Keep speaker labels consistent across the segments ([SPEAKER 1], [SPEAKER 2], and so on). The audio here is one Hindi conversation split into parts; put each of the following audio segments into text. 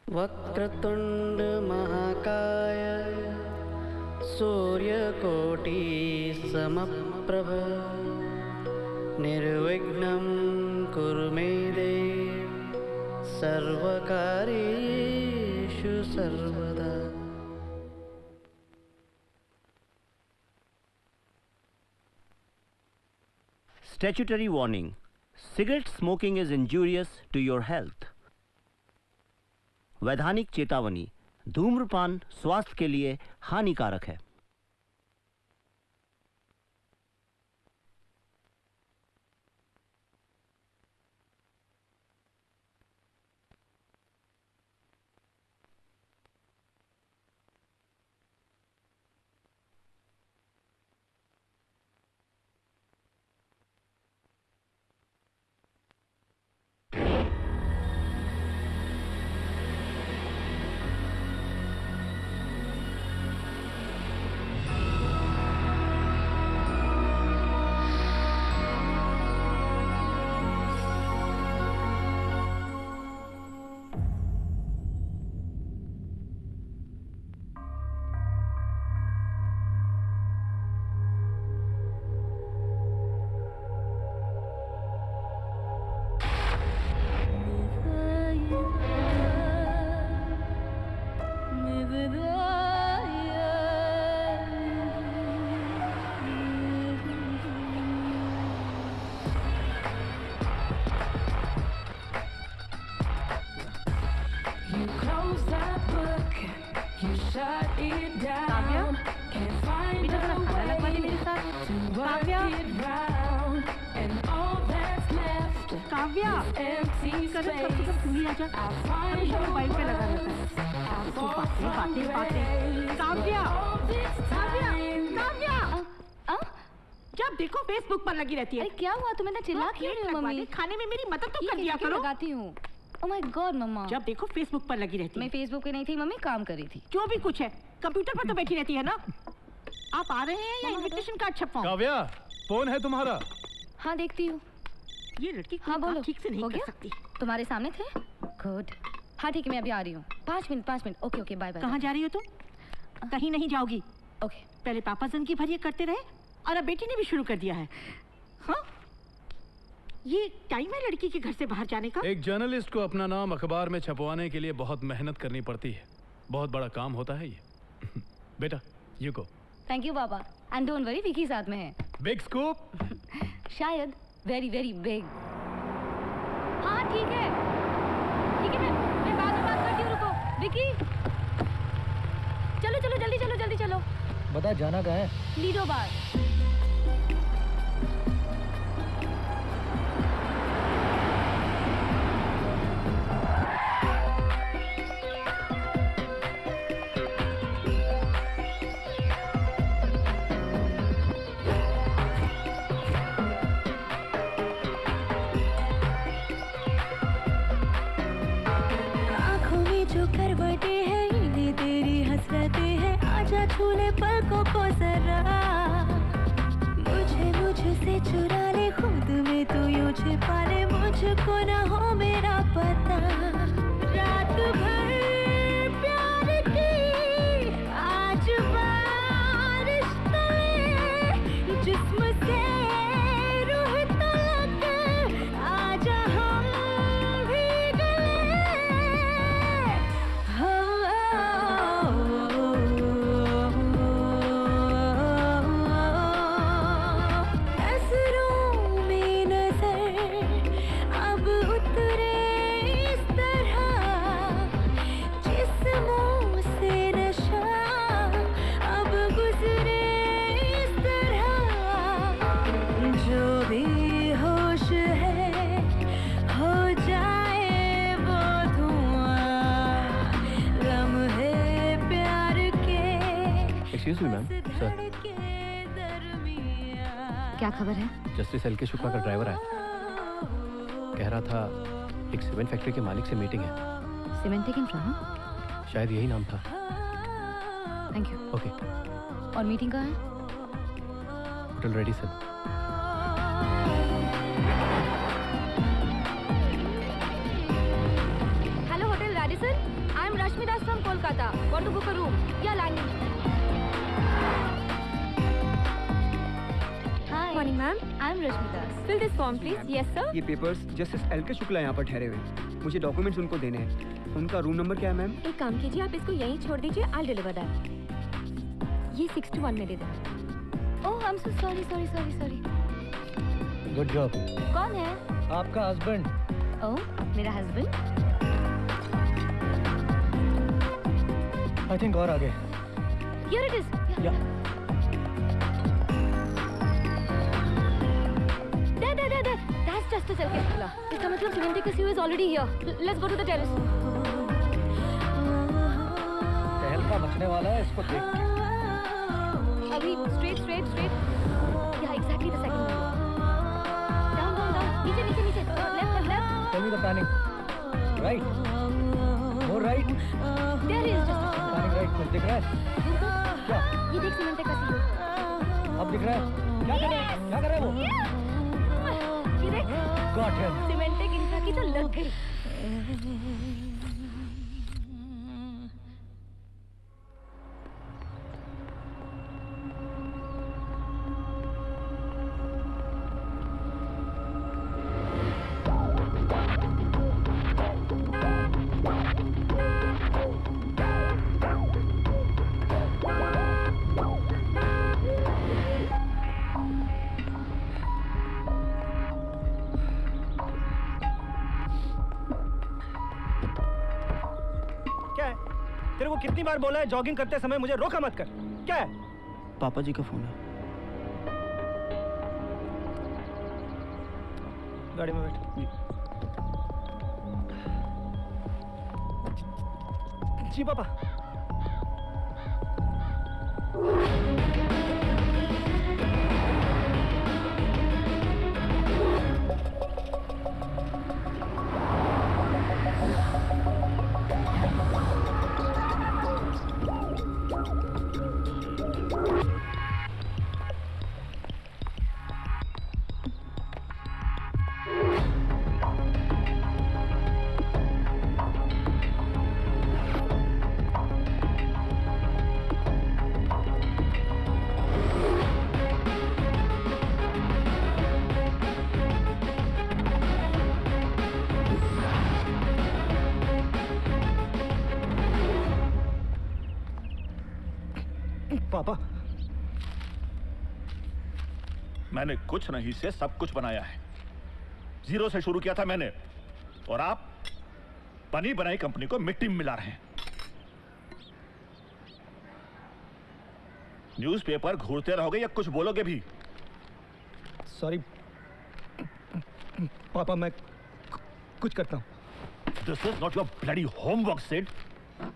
[SPEAKER 1] वक्रतुंड महाकाय सूर्यकोटि समप्रभ निर्विघ्नं कुरु मे देव सर्वकार्येषु सर्वदा।
[SPEAKER 2] Statutory warning. Cigarette smoking is injurious to your health. वैधानिक चेतावनी, धूम्रपान स्वास्थ्य के लिए हानिकारक है।
[SPEAKER 3] लगी रहती है।
[SPEAKER 4] अरे क्या हुआ, तुम्हें ना चिल्ला क्यों रही हो मम्मी?
[SPEAKER 3] खाने में मेरी मदद तो कर दिया करो।
[SPEAKER 4] लगाती हूँ। ओह माय गॉड मम्मा।
[SPEAKER 3] जब देखो फेसबुक पर लगी रहती है।
[SPEAKER 4] मैं फेसबुक पे नहीं थी मम्मी, काम कर रही थी।
[SPEAKER 3] जो भी कुछ है, कंप्यूटर पर तो बैठी रहती है ना। आप आ रहे हैं या इनविटेशन कार्ड छपवाऊं?
[SPEAKER 5] काव्या, फोन है तुम्हारा?
[SPEAKER 4] हाँ देखती हूँ।
[SPEAKER 3] ये लड़की
[SPEAKER 4] हाँ बोलो,
[SPEAKER 3] ठीक से नहीं कर सकती।
[SPEAKER 4] तुम्हारे सामने थे? गुड। हाँ ठीक है, मैं अभी आ रही हूँ। 5 minute. Okay okay, bye bye.
[SPEAKER 3] कहाँ जा रही हो तुम? कहीं नहीं जाओगी।
[SPEAKER 4] ओके।
[SPEAKER 3] पहले पापा जन की भरिए करते रहे और अब बेटी ने भी शुरू कर दिया है। हाँ, ये टाइम है लड़की के घर से बाहर जाने का?
[SPEAKER 5] एक जर्नलिस्ट को अपना नाम अखबार में छपवाने के लिए बहुत मेहनत करनी पड़ती है। बहुत बड़ा काम होता है ये। बेटा, यू गो।
[SPEAKER 4] थैंक यू पापा। एंड डोंट वरी, विकी साथ में है।
[SPEAKER 5] Big scoop?
[SPEAKER 4] शायद वेरी वेरी बिग। हाँ ठीक है, मैं बाद में बात करती हूँ। रुको विकी, चलो जल्दी चलो।
[SPEAKER 6] बता, जाना कहाँ है?
[SPEAKER 4] लीडो बार।
[SPEAKER 7] छूले पलकों को जरा, मुझसे चुरा ले खुद में तू यूं छिपा ले, मुझको ना हो मेरा पता। रात भर प्यार की आज बारिश तले, जिस्म से रूह तलक आजा हम भी गले।
[SPEAKER 6] Excuse me ma'am. सर,
[SPEAKER 4] क्या खबर है?
[SPEAKER 6] जस्टिस एल के शुक्ला का ड्राइवर आया, कह रहा था एक सीमेंट फैक्ट्री के मालिक से मीटिंग है।
[SPEAKER 4] Cement taken from?
[SPEAKER 6] शायद यही नाम था।
[SPEAKER 4] Thank you.
[SPEAKER 6] ओके।
[SPEAKER 4] और मीटिंग कहाँ है?
[SPEAKER 6] Hotel ready sir.
[SPEAKER 4] Hello hotel Radisson, morning, ma'am. I'm Rashmita. Fill this form, please. Yes, sir.
[SPEAKER 8] ये पेपर्स जस्टिस एल.के. शुक्ला यहाँ पर ठहरे हुए हैं। मुझे डॉक्यूमेंट्स उनको देने हैं। उनका रूम नंबर क्या है मैम?
[SPEAKER 4] एक काम कीजिए, आप इसको यहीं छोड़ दीजिए। I'll deliver that. ये 6-1 में दे देना। Oh, I'm so sorry.
[SPEAKER 6] Good job.
[SPEAKER 4] कौन है?
[SPEAKER 6] आपका हस्बैंड।
[SPEAKER 4] Oh, मेरा husband.
[SPEAKER 6] आई थिंक और आगे।
[SPEAKER 4] Here it is.
[SPEAKER 6] Yeah.
[SPEAKER 4] There. That's just a selfie Shukla. इसका मतलब Cementicus is already here. Let's go to the terrace.
[SPEAKER 6] टहल का बचने वाला है, इसको देख के।
[SPEAKER 4] अभी straight. Yeah, exactly the second window. Down. नीचे. Left.
[SPEAKER 6] Tell me the planning. Right. More right.
[SPEAKER 4] There is just a
[SPEAKER 6] Planning right. कुछ दिख रहा है? क्या?
[SPEAKER 4] ये देख Cementicus ही हो.
[SPEAKER 6] अब दिख रहा है? क्या कर रहा है वो?
[SPEAKER 4] ये देख
[SPEAKER 6] Got him.
[SPEAKER 4] Cementic इंफ्रा की तो लग गई.
[SPEAKER 6] तेरे को कितनी बार बोला है जॉगिंग करते समय मुझे रोका मत कर। क्या है?
[SPEAKER 1] पापा जी का फोन है।
[SPEAKER 6] गाड़ी में बैठ। जी पापा। पापा,
[SPEAKER 9] मैंने कुछ नहीं से सब कुछ बनाया है। जीरो से शुरू किया था मैंने, और आप बनी बनाई कंपनी को मिट्टी में मिला रहे हैं। न्यूज़पेपर घूरते रहोगे या कुछ बोलोगे भी?
[SPEAKER 6] सॉरी पापा, मैं कुछ करता हूँ।
[SPEAKER 9] This is not your bloody homework Sid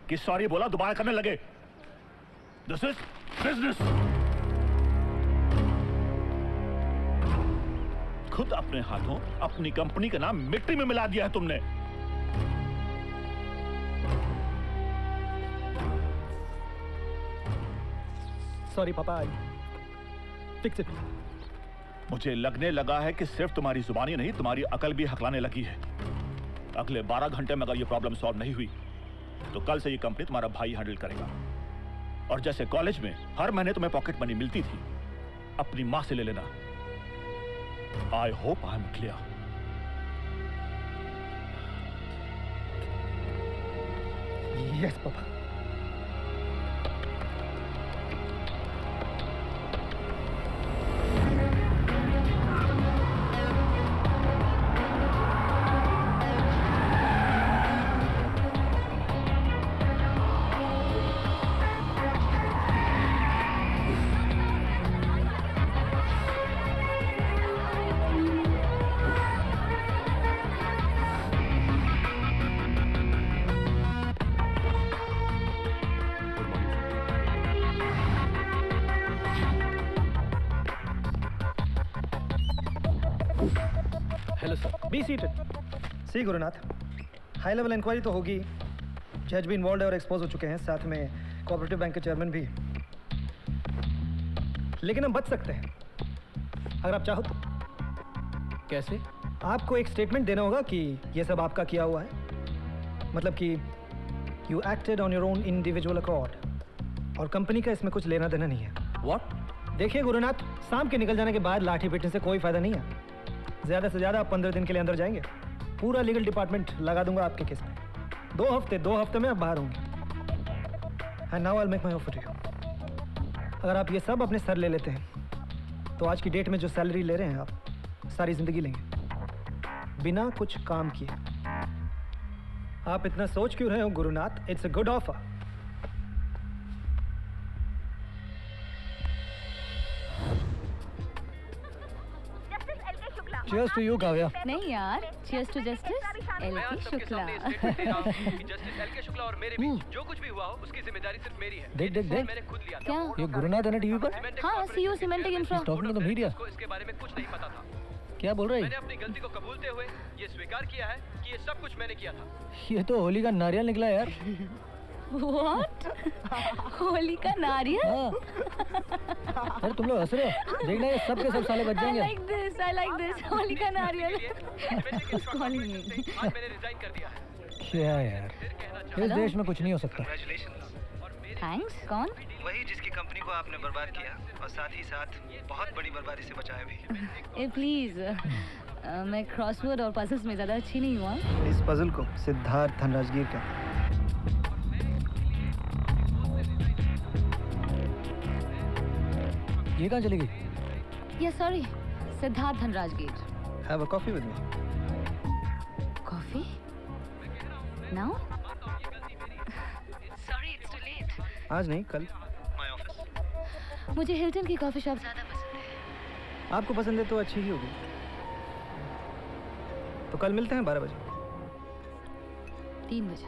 [SPEAKER 9] कि सॉरी बोला दोबारा करने लगे। This is business. खुद अपने हाथों अपनी कंपनी का नाम मिट्टी में मिला दिया है तुमने।
[SPEAKER 6] सॉरी पापा, फिक्स इट।
[SPEAKER 9] मुझे लगने लगा है कि सिर्फ तुम्हारी जुबानी नहीं, तुम्हारी अकल भी हकलाने लगी है। अगले 12 घंटे में अगर ये प्रॉब्लम सॉल्व नहीं हुई तो कल से ये कंपनी तुम्हारा भाई हैंडल करेगा। और जैसे कॉलेज में हर महीने तुम्हें पॉकेट मनी मिलती थी, अपनी मां से ले लेना। I hope I am clear.
[SPEAKER 6] Yes पापा। Be seated.
[SPEAKER 10] See Gurunath, high level inquiry तो होगी, जज भी इन्वॉल्व है और एक्सपोज हो चुके हैं, साथ में कोऑपरेटिव बैंक के चेयरमैन भी। लेकिन हम बच सकते हैं अगर आप चाहो तो।
[SPEAKER 6] कैसे?
[SPEAKER 10] आपको एक स्टेटमेंट देना होगा कि ये सब आपका किया हुआ है, मतलब कि you acted on your own individual accord, और कंपनी का इसमें कुछ लेना देना नहीं है।
[SPEAKER 6] व्हाट?
[SPEAKER 10] देखिए गुरुनाथ, शाम के निकल जाने के बाद लाठी पीटने से कोई फायदा नहीं है। ज़्यादा से ज़्यादा आप 15 दिन के लिए अंदर जाएंगे। पूरा लीगल डिपार्टमेंट लगा दूंगा आपके केस में। 2 हफ्ते में आप बाहर होंगे। And now I will make my offer to you. अगर आप ये सब अपने सर ले लेते हैं तो आज की डेट में जो सैलरी ले रहे हैं आप, सारी जिंदगी लेंगे बिना कुछ काम किए। आप इतना सोच क्यों रहे हो Gurunath? It's a good offer.
[SPEAKER 8] Cheers to you, Kavya.
[SPEAKER 4] नहीं यार, cheers to justice LK Shukla.
[SPEAKER 6] Justice LK Shukla और मेरे बीच जो कुछ भी हुआ हो उसकी जिम्मेदारी सिर्फ मेरी है।
[SPEAKER 10] देख देख देख,
[SPEAKER 6] मैंने खुद लिया था।
[SPEAKER 4] क्या?
[SPEAKER 10] ये गुरुनाथ है ना टीवी पर?
[SPEAKER 4] हाँ, CEO Cementing Infra।
[SPEAKER 10] Talking to the media.
[SPEAKER 6] इसको इसके बारे में कुछ नहीं पता था।
[SPEAKER 10] क्या बोल रहे
[SPEAKER 6] मैंने
[SPEAKER 10] हैं?
[SPEAKER 6] अपनी गलती को कबूलते हुए ये स्वीकार किया है कि ये सब कुछ मैंने किया था।
[SPEAKER 10] ये तो होली का नारियल निकला यार।
[SPEAKER 4] What? होली का नारियल?
[SPEAKER 10] अरे तुम लोग हंस रहे हो? देखना ये सब के सब साले बच
[SPEAKER 4] I
[SPEAKER 10] जाएंगे।
[SPEAKER 4] like this. होली का नारियल। Calling me.
[SPEAKER 6] आज मैंने रिजाइन कर दिया है।
[SPEAKER 10] क्या यार, इस देश में कुछ नहीं हो सकता।
[SPEAKER 4] Thanks. कौन?
[SPEAKER 11] वही जिसकी कंपनी को आपने बर्बाद किया और साथ ही साथ बहुत बड़ी बर्बादी से बचाया भी।
[SPEAKER 4] प्लीज, मैं क्रॉसवर्ड और पजल्स में ज्यादा अच्छी नहीं हुआ।
[SPEAKER 10] इस पजल को सिद्धार्थ धनराजगीर का। ये कहाँ चली गई?
[SPEAKER 4] या sorry, Siddharth Dhanrajgir.
[SPEAKER 10] Have a coffee with me.
[SPEAKER 4] Coffee? Now? Sorry, it's too late.
[SPEAKER 10] आज नहीं, कल।
[SPEAKER 4] मुझे हिल्टन की कॉफी शॉप ज्यादा पसंद है।
[SPEAKER 10] आपको पसंद है तो अच्छी ही होगी। तो कल मिलते हैं 12 बजे।
[SPEAKER 4] 3 बजे।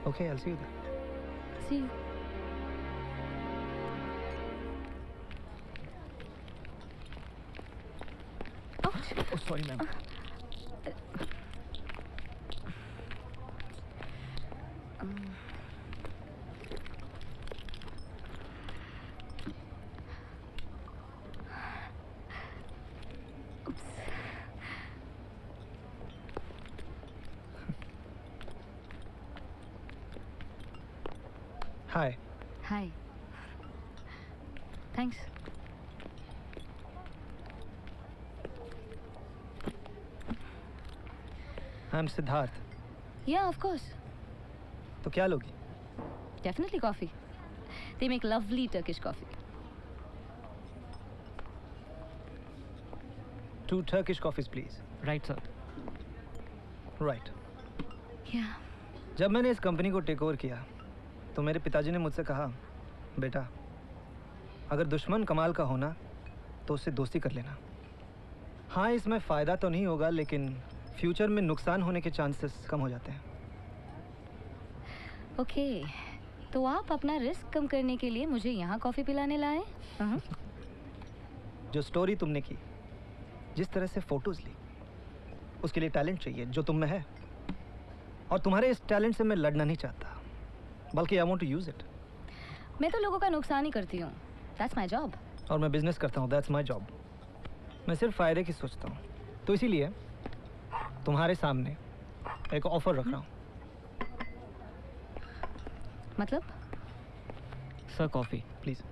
[SPEAKER 10] Okay, I'll see you there.
[SPEAKER 4] See you.
[SPEAKER 10] Oh, sorry, ma'am. Hi.
[SPEAKER 4] Hi. Thanks.
[SPEAKER 10] I'm Siddharth.
[SPEAKER 4] Yeah, of course.
[SPEAKER 10] तो क्या लोगी?
[SPEAKER 4] Definitely coffee. They make lovely Turkish coffee.
[SPEAKER 10] 2 Turkish coffees, please.
[SPEAKER 8] Right, sir.
[SPEAKER 10] Right.
[SPEAKER 4] Yeah.
[SPEAKER 10] जब मैंने इस कंपनी को टेक ओवर किया तो मेरे पिताजी ने मुझसे कहा, बेटा अगर दुश्मन कमाल का होना तो उससे दोस्ती कर लेना। हाँ, इसमें फ़ायदा तो नहीं होगा लेकिन फ्यूचर में नुकसान होने के चांसेस कम हो जाते हैं।
[SPEAKER 4] ओके, तो आप अपना रिस्क कम करने के लिए मुझे यहाँ कॉफ़ी पिलाने लाए?
[SPEAKER 10] जो स्टोरी तुमने की, जिस तरह से फोटोज ली, उसके लिए टैलेंट चाहिए जो तुम में है। और तुम्हारे इस टैलेंट से मैं लड़ना नहीं चाहता, बल्कि I want to use it.
[SPEAKER 4] मैं तो लोगों का नुकसान ही करती हूँ। That's my job.
[SPEAKER 10] और मैं बिजनेस करता हूँ, दैट्स माय जॉब। मैं सिर्फ फ़ायदे की सोचता हूँ, तो इसीलिए तुम्हारे सामने एक ऑफर रख रहा हूँ।
[SPEAKER 4] मतलब?
[SPEAKER 8] Sir coffee
[SPEAKER 10] please.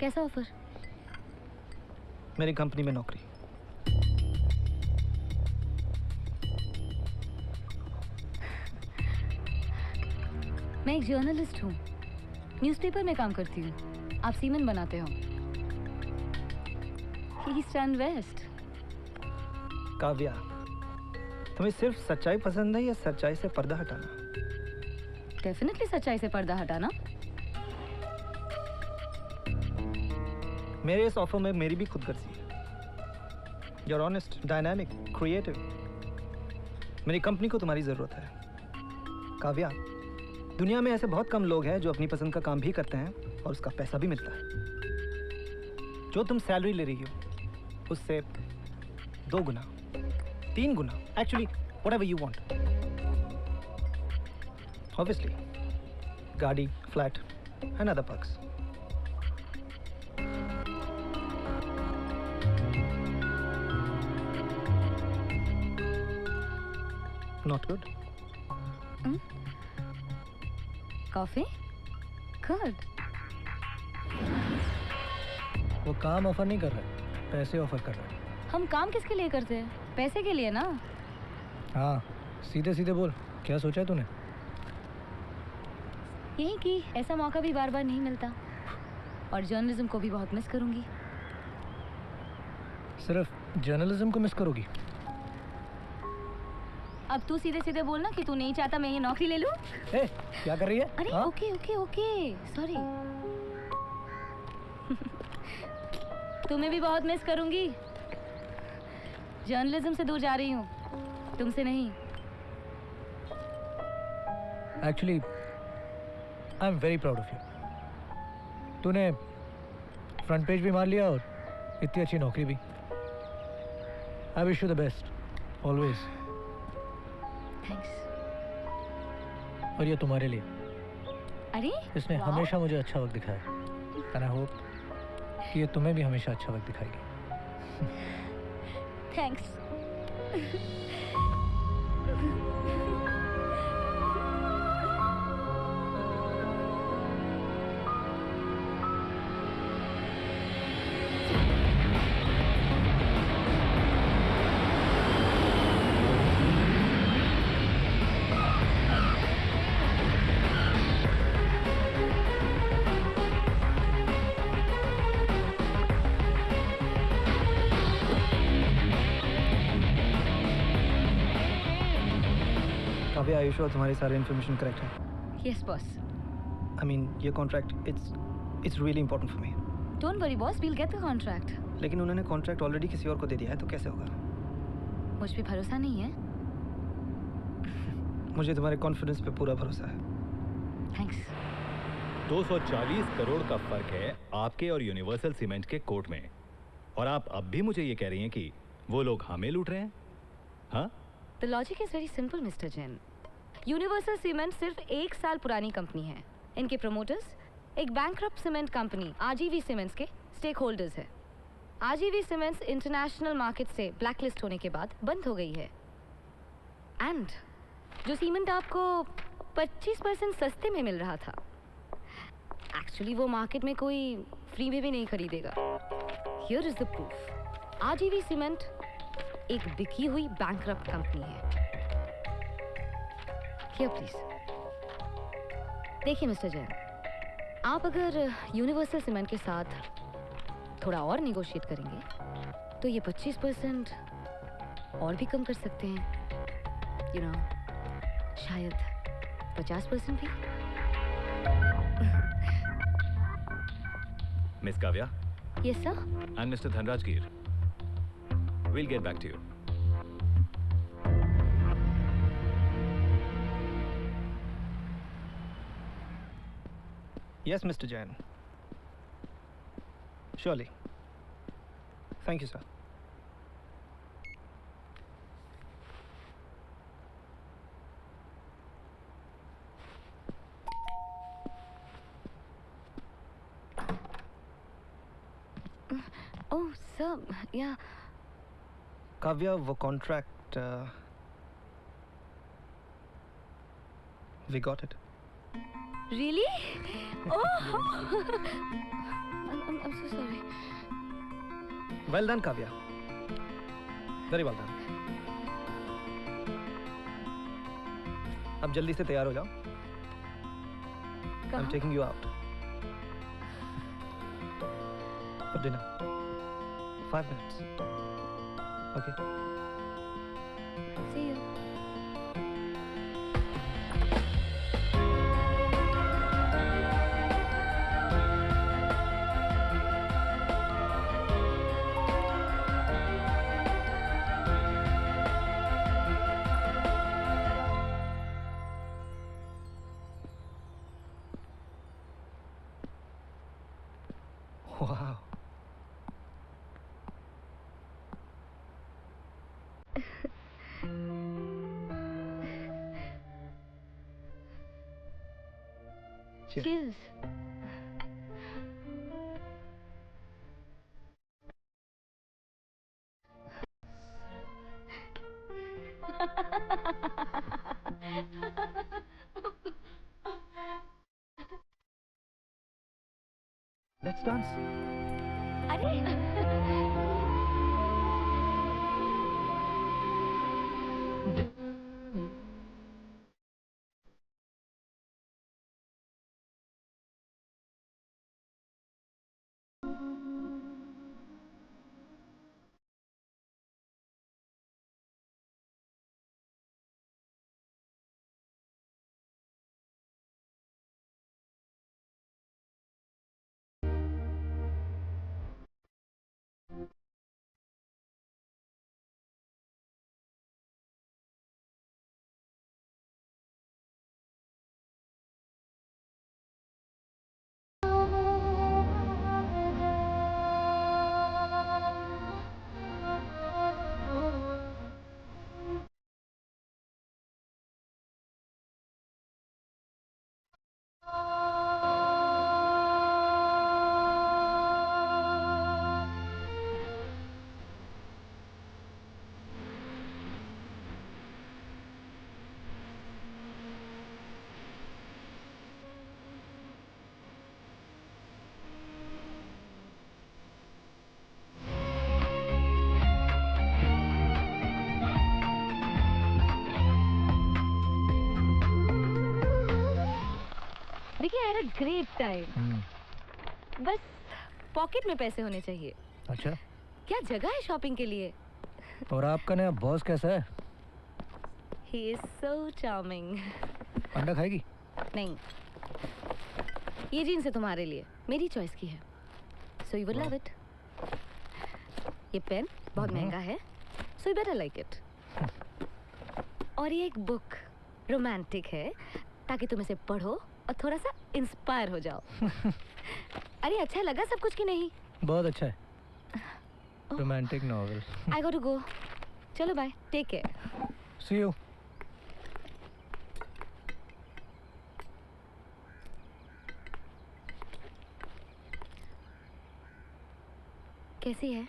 [SPEAKER 4] कैसा ऑफर?
[SPEAKER 10] मेरी कंपनी में नौकरी।
[SPEAKER 4] मैं एक जर्नलिस्ट हूँ, न्यूज़पेपर में काम करती हूँ। आप सीमन बनाते हो। East and waste.
[SPEAKER 10] काव्या, तुम्हें सिर्फ सच्चाई पसंद है या सच्चाई से पर्दा हटाना?
[SPEAKER 4] डेफिनेटली सच्चाई से पर्दा हटाना।
[SPEAKER 10] मेरे इस ऑफर में मेरी भी खुदगर्जी है। You're honest, dynamic, creative. मेरी कंपनी को तुम्हारी जरूरत है। काव्या, दुनिया में ऐसे बहुत कम लोग हैं जो अपनी पसंद का काम भी करते हैं और उसका पैसा भी मिलता है। जो तुम सैलरी ले रही हो उससे 2 गुना, 3 गुना, actually whatever you want. Obviously, गाड़ी, flat and other perks. Not good?
[SPEAKER 4] Coffee? Good.
[SPEAKER 10] वो काम ऑफर नहीं कर रहा, पैसे ऑफर कर रहा है।
[SPEAKER 4] हम काम किसके लिए करते हैं? पैसे के लिए ना।
[SPEAKER 10] हाँ, सीधे सीधे बोल, क्या सोचा है तूने?
[SPEAKER 4] यही कि ऐसा मौका भी बार बार नहीं मिलता और जर्नलिज्म को भी बहुत मिस करूंगी।
[SPEAKER 10] सिर्फ जर्नलिज्म को मिस करोगी?
[SPEAKER 4] अब तू सीधे सीधे बोलना कि तू नहीं चाहता मैं ये नौकरी ले लूं।
[SPEAKER 10] ए, क्या कर रही है?
[SPEAKER 4] अरे
[SPEAKER 10] हाँ?
[SPEAKER 4] Okay okay okay sorry. तुम्हें भी बहुत मिस करूंगी। जर्नलिज्म से दूर जा रही हूँ, तुमसे नहीं।
[SPEAKER 10] Actually I am very proud of you. तूने फ्रंट पेज भी मार लिया और इतनी अच्छी नौकरी भी। I wish you the best always.
[SPEAKER 4] Thanks.
[SPEAKER 10] और ये तुम्हारे लिए।
[SPEAKER 4] अरे
[SPEAKER 10] इसने
[SPEAKER 4] वाह।
[SPEAKER 10] हमेशा मुझे अच्छा वक्त दिखाया एंड आई होप कि ये तुम्हें भी हमेशा अच्छा वक्त दिखाएगी।
[SPEAKER 4] थैंक्स।
[SPEAKER 10] काव्या, आई श्योर तुम्हारी सारी इन्फॉर्मेशन करेक्ट है?
[SPEAKER 4] Yes boss.
[SPEAKER 10] आई मीन ये contract it's really important for me.
[SPEAKER 4] Don't worry boss, we'll get the contract.
[SPEAKER 10] लेकिन उन्होंने कॉन्ट्रैक्ट ऑलरेडी किसी और को दे दिया है, तो कैसे होगा?
[SPEAKER 4] मुझ पे भरोसा नहीं है?
[SPEAKER 10] मुझे तुम्हारे कॉन्फिडेंस पे पूरा भरोसा है।
[SPEAKER 4] थैंक्स।
[SPEAKER 9] 240 करोड़ का फर्क है आपके और यूनिवर्सल सीमेंट के कोर्ट में, और आप अब भी मुझे ये कह रही हैं कि वो लोग हमें लूट रहे हैं? हाँ?
[SPEAKER 4] The logic is very simple mister Jain. Universal cement सिर्फ 1 साल पुरानी कंपनी है। इनके प्रमोटर्स एक bankrupt cement company RGV cements के स्टेक होल्डर्स है। आरजीवी सीमेंट्स इंटरनेशनल मार्केट से ब्लैकलिस्ट होने के बाद बंद हो गई है। एंड जो सीमेंट आपको 25% सस्ते में मिल रहा था, एक्चुअली वो मार्केट में कोई फ्री में भी नहीं खरीदेगा। Here is the proof. RGV cement एक बिकी हुई बैंकरप्ट कंपनी है। हियर प्लीज देखिए मिस्टर जैन, आप अगर यूनिवर्सल सीमेंट के साथ थोड़ा और निगोशिएट करेंगे तो ये 25% और भी कम कर सकते हैं। यू नो, शायद 50% भी।
[SPEAKER 9] Miss Kavya
[SPEAKER 4] yes sir.
[SPEAKER 9] And mister Dhanraj गिर, we'll get back to you.
[SPEAKER 10] Yes, Mr. Jain. Surely. Thank you, sir.
[SPEAKER 4] Oh, sir, yeah.
[SPEAKER 10] Kavya, वो contract, we got it.
[SPEAKER 4] Really? Oh! I'm so sorry.
[SPEAKER 10] Well done, Kavya. Very well done. अब जल्दी से तैयार हो जाओ. I'm taking you out. For dinner. 5 minutes. Okay.
[SPEAKER 4] See you.
[SPEAKER 10] Wow.
[SPEAKER 4] Cheers.
[SPEAKER 10] Let's dance.
[SPEAKER 4] अरे देखिए, I had a great time. बस पॉकेट में पैसे होने चाहिए.
[SPEAKER 10] अच्छा,
[SPEAKER 4] क्या जगह है शॉपिंग के लिए?
[SPEAKER 10] और आपका नया बॉस कैसा है?
[SPEAKER 4] He is so charming.
[SPEAKER 10] अंडा खाएगी?
[SPEAKER 4] नहीं. ये जीन्स है तुम्हारे लिए, मेरी चॉइस की है. So you will love it. ये पेन बहुत महंगा है, so you better like it. और ये एक बुक रोमांटिक है, ताकि तुम इसे पढ़ो और थोड़ा सा इंस्पायर हो जाओ. अरे अच्छा लगा सब कुछ कि नहीं?
[SPEAKER 10] बहुत अच्छा है. Romantic novel.
[SPEAKER 4] I got to go. चलो bye. Take care.
[SPEAKER 10] See you.
[SPEAKER 4] कैसी है?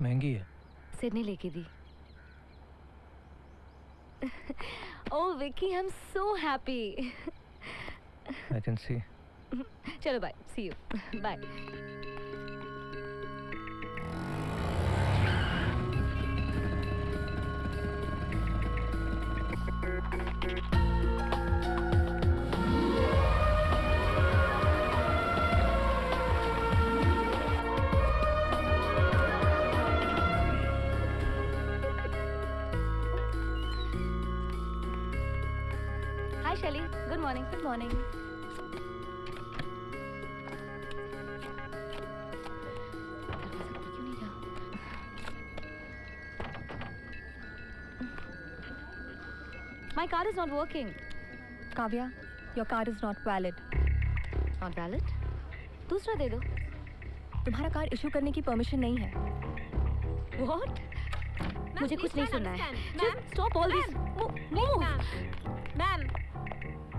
[SPEAKER 10] महंगी है.
[SPEAKER 4] सिड ने लेके दी. Oh Vicky, I'm so happy.
[SPEAKER 10] I can see.
[SPEAKER 4] चलो bye. See you. Bye. Hi Shelly. Good morning. Good morning. My card is not working.
[SPEAKER 12] Kavya, your card is not valid.
[SPEAKER 4] Not valid? दूसरा दे दो.
[SPEAKER 12] तुम्हारा कार्ड इशू करने की परमिशन नहीं है.
[SPEAKER 4] What? मुझे कुछ नहीं सुनना है. Just stop all this. Move.
[SPEAKER 12] Ma'am,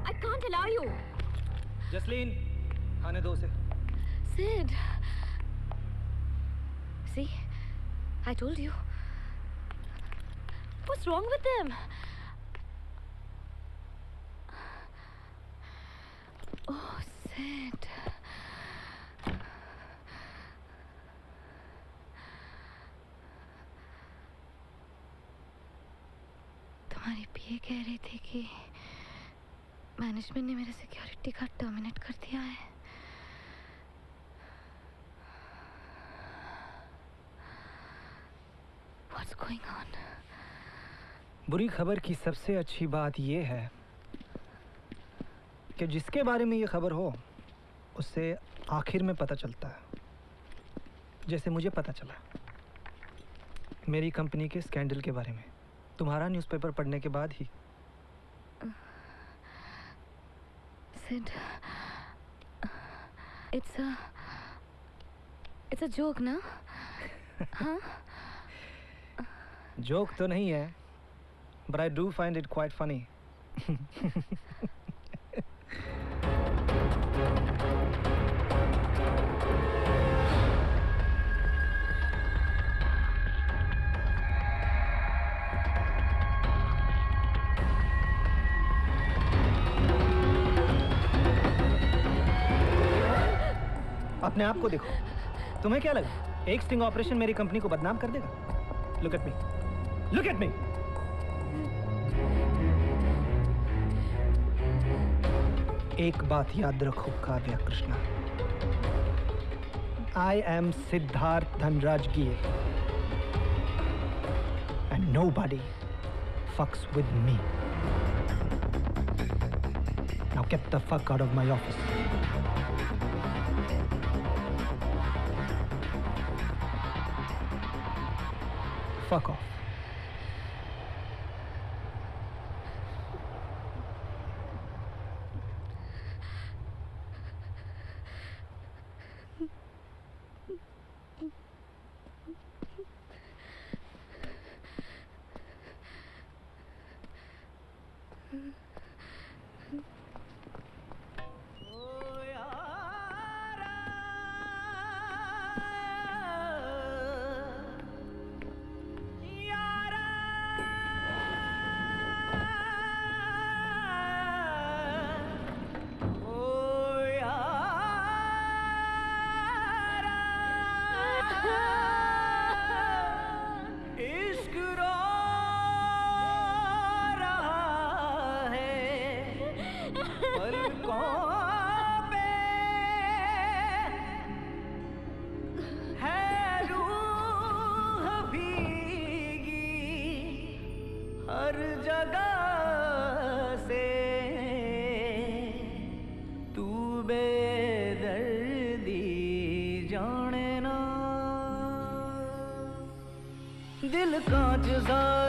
[SPEAKER 12] I can't allow you.
[SPEAKER 10] Jasleen, आने दो उसे.
[SPEAKER 4] Sid. See, I told you. What's wrong with them? Oh, Sid. तुम्हारी पीए कह रही थी कि मैनेजमेंट ने मेरे सिक्योरिटी कार्ड टर्मिनेट कर दिया है. What's going on?
[SPEAKER 10] बुरी खबर की सबसे अच्छी बात यह है कि जिसके बारे में ये खबर हो उससे आखिर में पता चलता है. जैसे मुझे पता चला मेरी कंपनी के स्कैंडल के बारे में तुम्हारा न्यूज़पेपर पढ़ने के बाद ही.
[SPEAKER 4] Sid, it's a joke, ना? हाँ?
[SPEAKER 10] जोक तो नहीं है, but I do find it quite funny. अपने आप को देखो, तुम्हें क्या लगा एक स्टिंग ऑपरेशन मेरी कंपनी को बदनाम कर देगा? Look at me, look at me. एक बात याद रखो Kavya Krishna, I am Siddharth Dhanraj Gier and nobody fucks with me. Now get the fuck out of my office. Fuck off.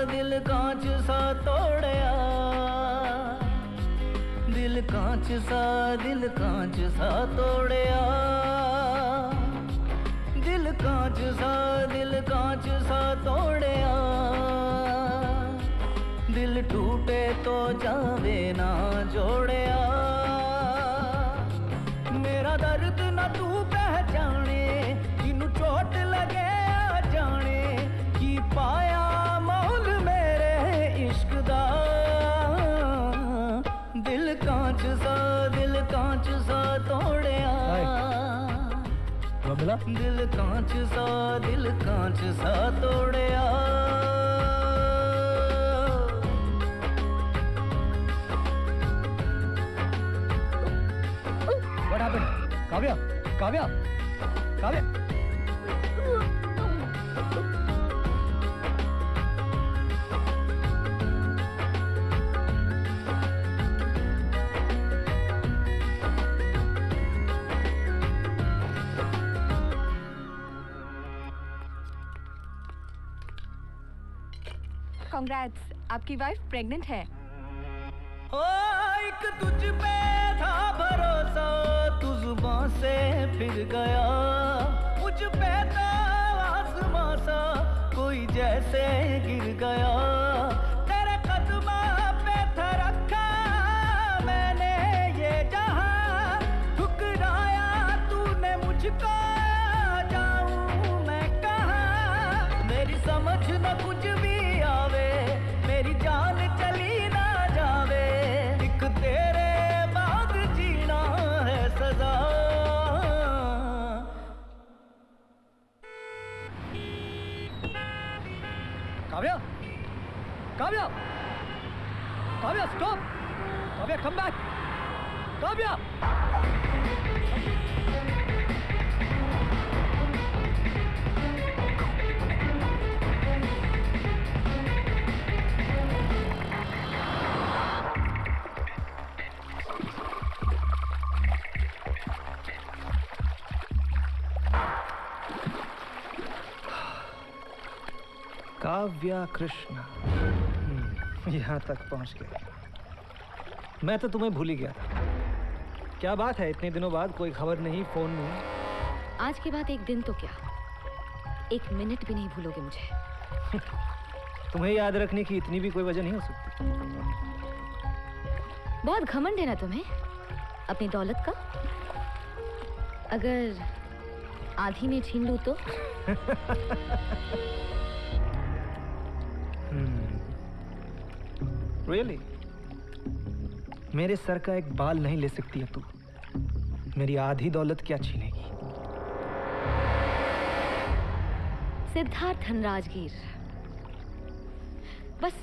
[SPEAKER 1] दिल कांच सा तोड़या, दिल कांच सा तोड़या, दिल कांच सा तोड़या, दिल टूटे तो जावे ना जोड़या, मेरा दर्द ना तू पहचाने, इनू चोट लगे आ जाने, की पाया मोल मेरे इश्क दा, दिल कांच सा तोड़या, दिल कांच सा तोड़या।
[SPEAKER 10] What happened? Kavya? Kavya? Kavya?
[SPEAKER 12] Congrats, आपकी वाइफ प्रेग्नेंट है।
[SPEAKER 1] ओ एक तुझ पे था भरोसा, तू जुबान से फिर गया, मुझ पे था आसमां सा कोई जैसे गिर गया, तेरे कदमों पे था रखा मैंने ये जहां, ठुकराया तूने मुझको, जाऊं मैं कहां, मेरी समझ न कुछ भी आवे, मेरी जान चली ना जावे, एक तेरे बाद जीना है सजा।
[SPEAKER 10] Kavya? Kavya? Kavya stop! Kavya come back! Kavya! Kavya Krishna, यहाँ तक पहुँच गए। मैं तो तुम्हें भूल ही गया था। क्या बात है, इतने दिनों बाद कोई खबर नहीं, फोन नहीं।
[SPEAKER 4] आज के बाद एक दिन तो क्या, एक मिनट भी नहीं भूलोगे मुझे।
[SPEAKER 10] तुम्हें याद रखने की इतनी भी कोई वजह नहीं हो सकती।
[SPEAKER 4] बहुत घमंड है ना तुम्हें अपनी दौलत का? अगर आधी में छीन लूं तो?
[SPEAKER 10] Really? मेरे सर का एक बाल नहीं ले सकती है तू। मेरी आधी दौलत क्या छीनेगी?
[SPEAKER 4] सिद्धार्थ धनराजगीर। बस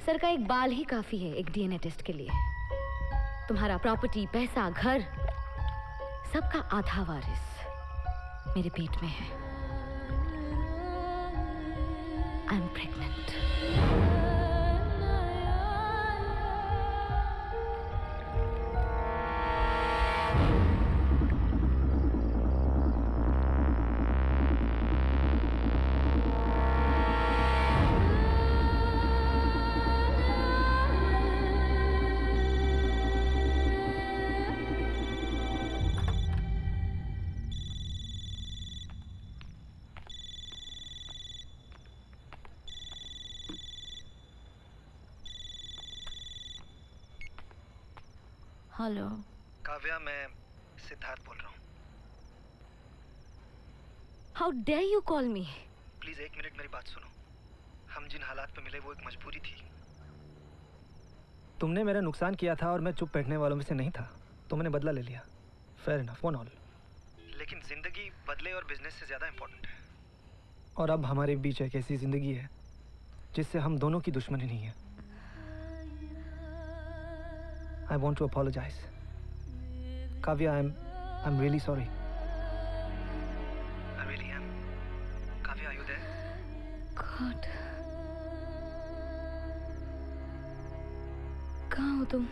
[SPEAKER 4] सर का एक बाल ही काफी है एक डीएनए टेस्ट के लिए। तुम्हारा प्रॉपर्टी, पैसा, घर, सबका आधा वारिस मेरे पेट में है। I am pregnant.
[SPEAKER 12] Hello
[SPEAKER 11] Kavya, मैं सिद्धार्थ बोल रहा हूँ।
[SPEAKER 4] How dare you call me?
[SPEAKER 11] Please 1 minute मेरी बात सुनो। हम जिन हालात पे मिले वो एक मजबूरी थी।
[SPEAKER 10] तुमने मेरा नुकसान किया था और मैं चुप बैठने वालों में से नहीं था, तो मैंने बदला ले लिया। Fair enough, one all.
[SPEAKER 11] लेकिन जिंदगी बदले और बिजनेस से ज्यादा इंपॉर्टेंट है।
[SPEAKER 10] और अब हमारे बीच एक ऐसी जिंदगी है जिससे हम दोनों की दुश्मनी नहीं है। I want to apologize. Kavya, I'm really sorry.
[SPEAKER 11] I really am. Kavya, are you there?
[SPEAKER 4] God. कहाँ हो तुम?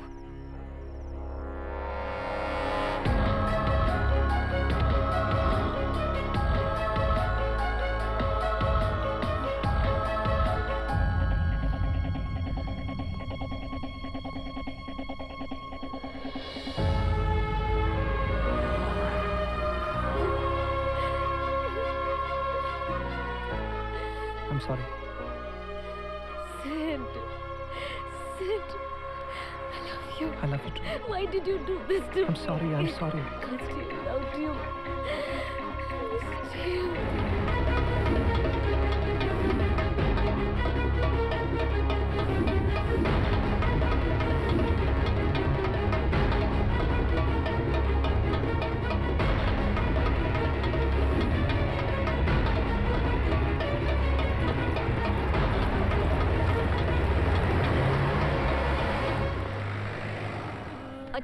[SPEAKER 10] Sorry.
[SPEAKER 4] Sid, I love you.
[SPEAKER 10] I love you too.
[SPEAKER 4] Why did you do this to me?
[SPEAKER 10] I'm sorry, I'm sorry.
[SPEAKER 4] I can't stay without you. I miss you.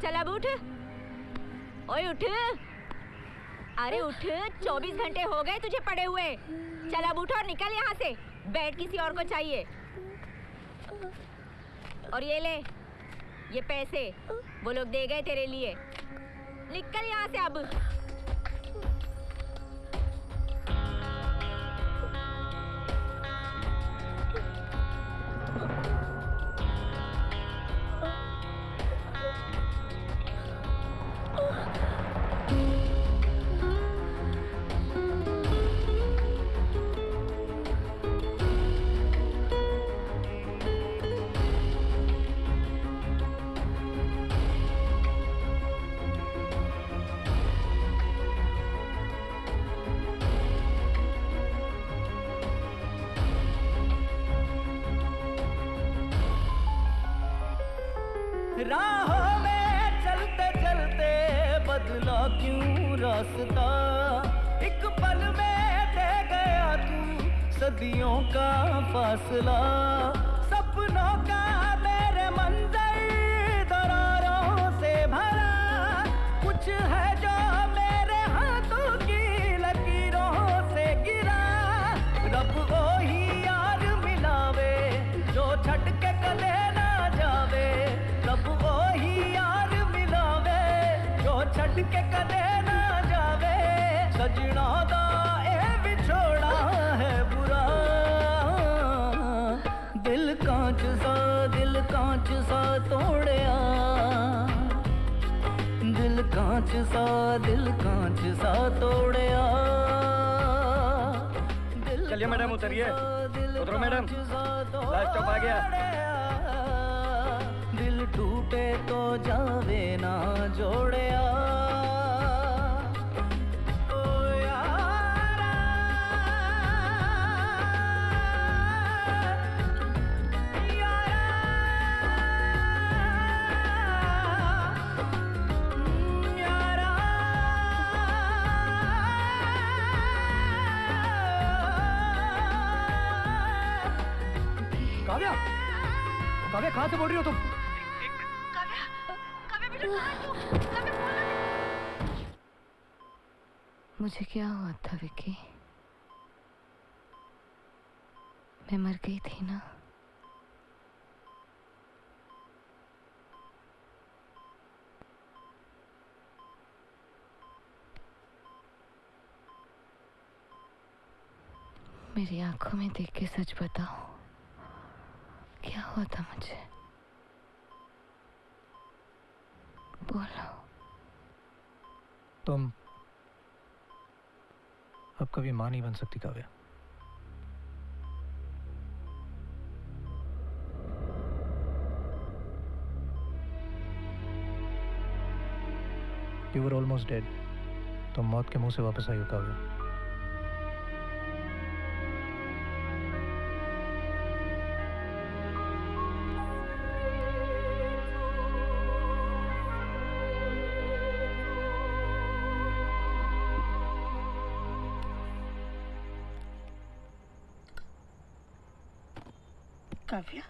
[SPEAKER 12] चल अब उठ। ओए उठ। अरे उठ, 24 घंटे हो गए तुझे पड़े हुए। चल अब उठ और निकल यहाँ से। बेड किसी और को चाहिए। और ये ले, ये पैसे वो लोग दे गए तेरे लिए। निकल यहाँ से अब।
[SPEAKER 1] राहों में चलते चलते बदला क्यों रास्ता। एक पल में दे गया तू सदियों का फासला। सपनों का मेरे मंजर दरारों से भरा। कुछ है जो मेरे हाथों की लकीरों से गिरा। रब वो ही यार मिलावे जो छट के कदे ना जावे। रब वो ही यार मिलावे जो छट के कदे ना जावे। सजना दा ए विछोड़ा है बुरा। दिल कांच सा तोड़या। दिल कांच सा तोड़या।
[SPEAKER 8] चलिए मैडम उतरिए। उतरो मैडम, लास्ट स्टॉप आ गया।
[SPEAKER 1] दिल टूटे तो जावे ना जोड़या।
[SPEAKER 8] काव्या कहाँ से बोल रही हो तुम?
[SPEAKER 4] मुझे क्या हुआ था विक्की? मैं मर गई थी ना। मेरी आंखों में देख के सच बताओ, क्या हुआ था मुझे? बोलो।
[SPEAKER 10] तुम अब कभी मां नहीं बन सकती Kavya. You were almost dead. तुम मौत के मुंह से वापस आई हो काव्या।
[SPEAKER 3] काव्या,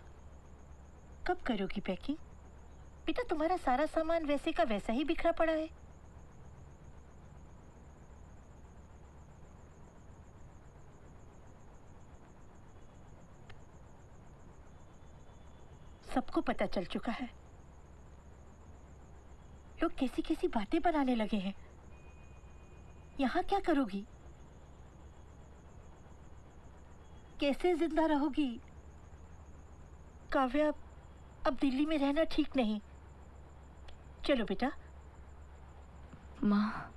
[SPEAKER 3] कब करोगी पैकिंग? बेटा तुम्हारा सारा सामान वैसे का वैसा ही बिखरा पड़ा है। सबको पता चल चुका है। लोग कैसी कैसी बातें बनाने लगे हैं। यहाँ क्या करोगी? कैसे जिंदा रहोगी? काव्या, अब दिल्ली में रहना ठीक नहीं। चलो बेटा।
[SPEAKER 4] माँ,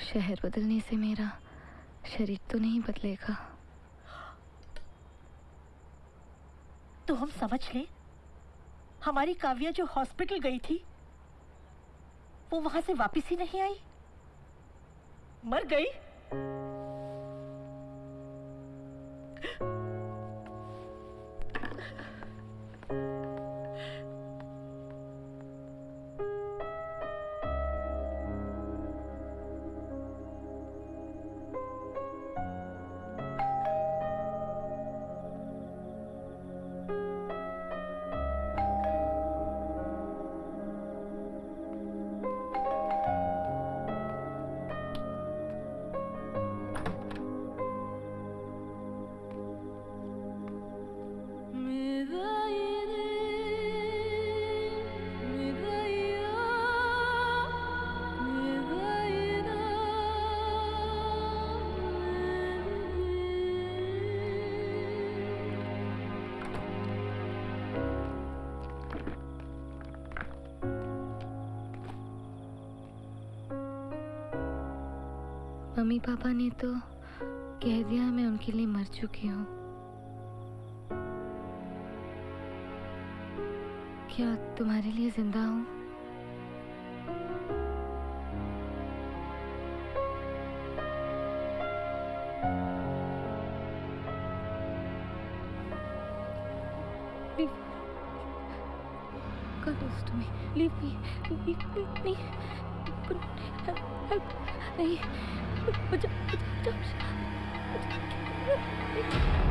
[SPEAKER 4] शहर बदलने से मेरा शरीर तो नहीं बदलेगा।
[SPEAKER 3] तो हम समझ लें, हमारी काव्या जो हॉस्पिटल गई थी वो वहां से वापस ही नहीं आई, मर गई।
[SPEAKER 4] मम्मी पापा ने तो कह दिया मैं उनके लिए मर चुकी हूँ। क्या तुम्हारे लिए जिंदा हूँ? God is to me. Leave me. Leave me. Help. नहीं।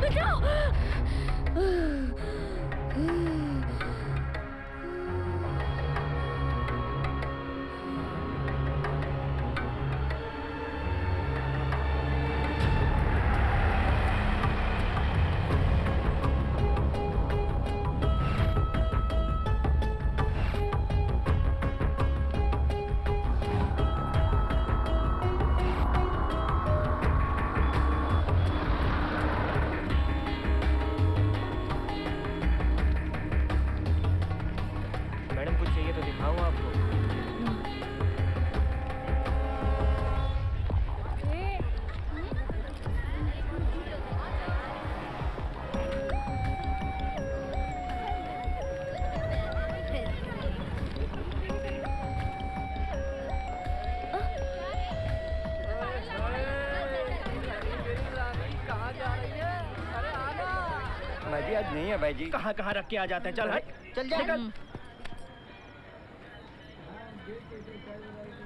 [SPEAKER 4] बचाओ।
[SPEAKER 13] आज नहीं है भाई जी। कहाँ कहाँ रख के आ जाते हैं। चल भाई
[SPEAKER 3] चल जा।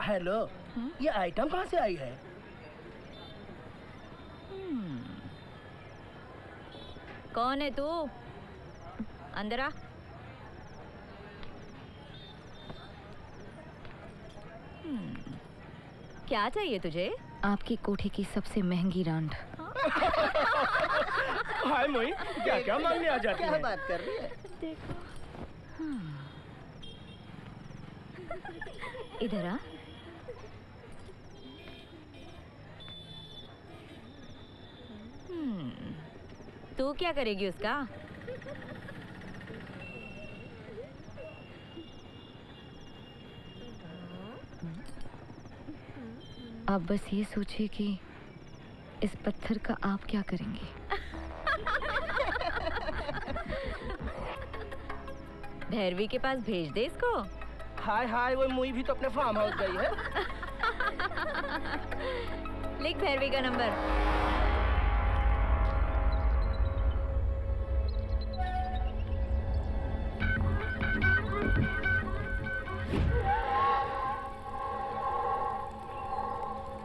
[SPEAKER 13] हेलो, ये आइटम कहाँ से आई है?
[SPEAKER 12] कौन है तू? अंदर आ। क्या चाहिए तुझे?
[SPEAKER 4] आपकी कोठी की सबसे महंगी रांड।
[SPEAKER 13] हाय मोई, क्या क्या मांगने आ जाती है?
[SPEAKER 1] क्या बात कर रही है?
[SPEAKER 12] देखो। इधर आ। तू क्या करेगी उसका?
[SPEAKER 4] आप बस ये सोचिए कि इस पत्थर का आप क्या करेंगे।
[SPEAKER 12] भैरवी के पास भेज दे इसको।
[SPEAKER 13] हाय हाय, वो मुई भी तो अपने फार्म हाउस गई है।
[SPEAKER 12] लिख भैरवी का नंबर।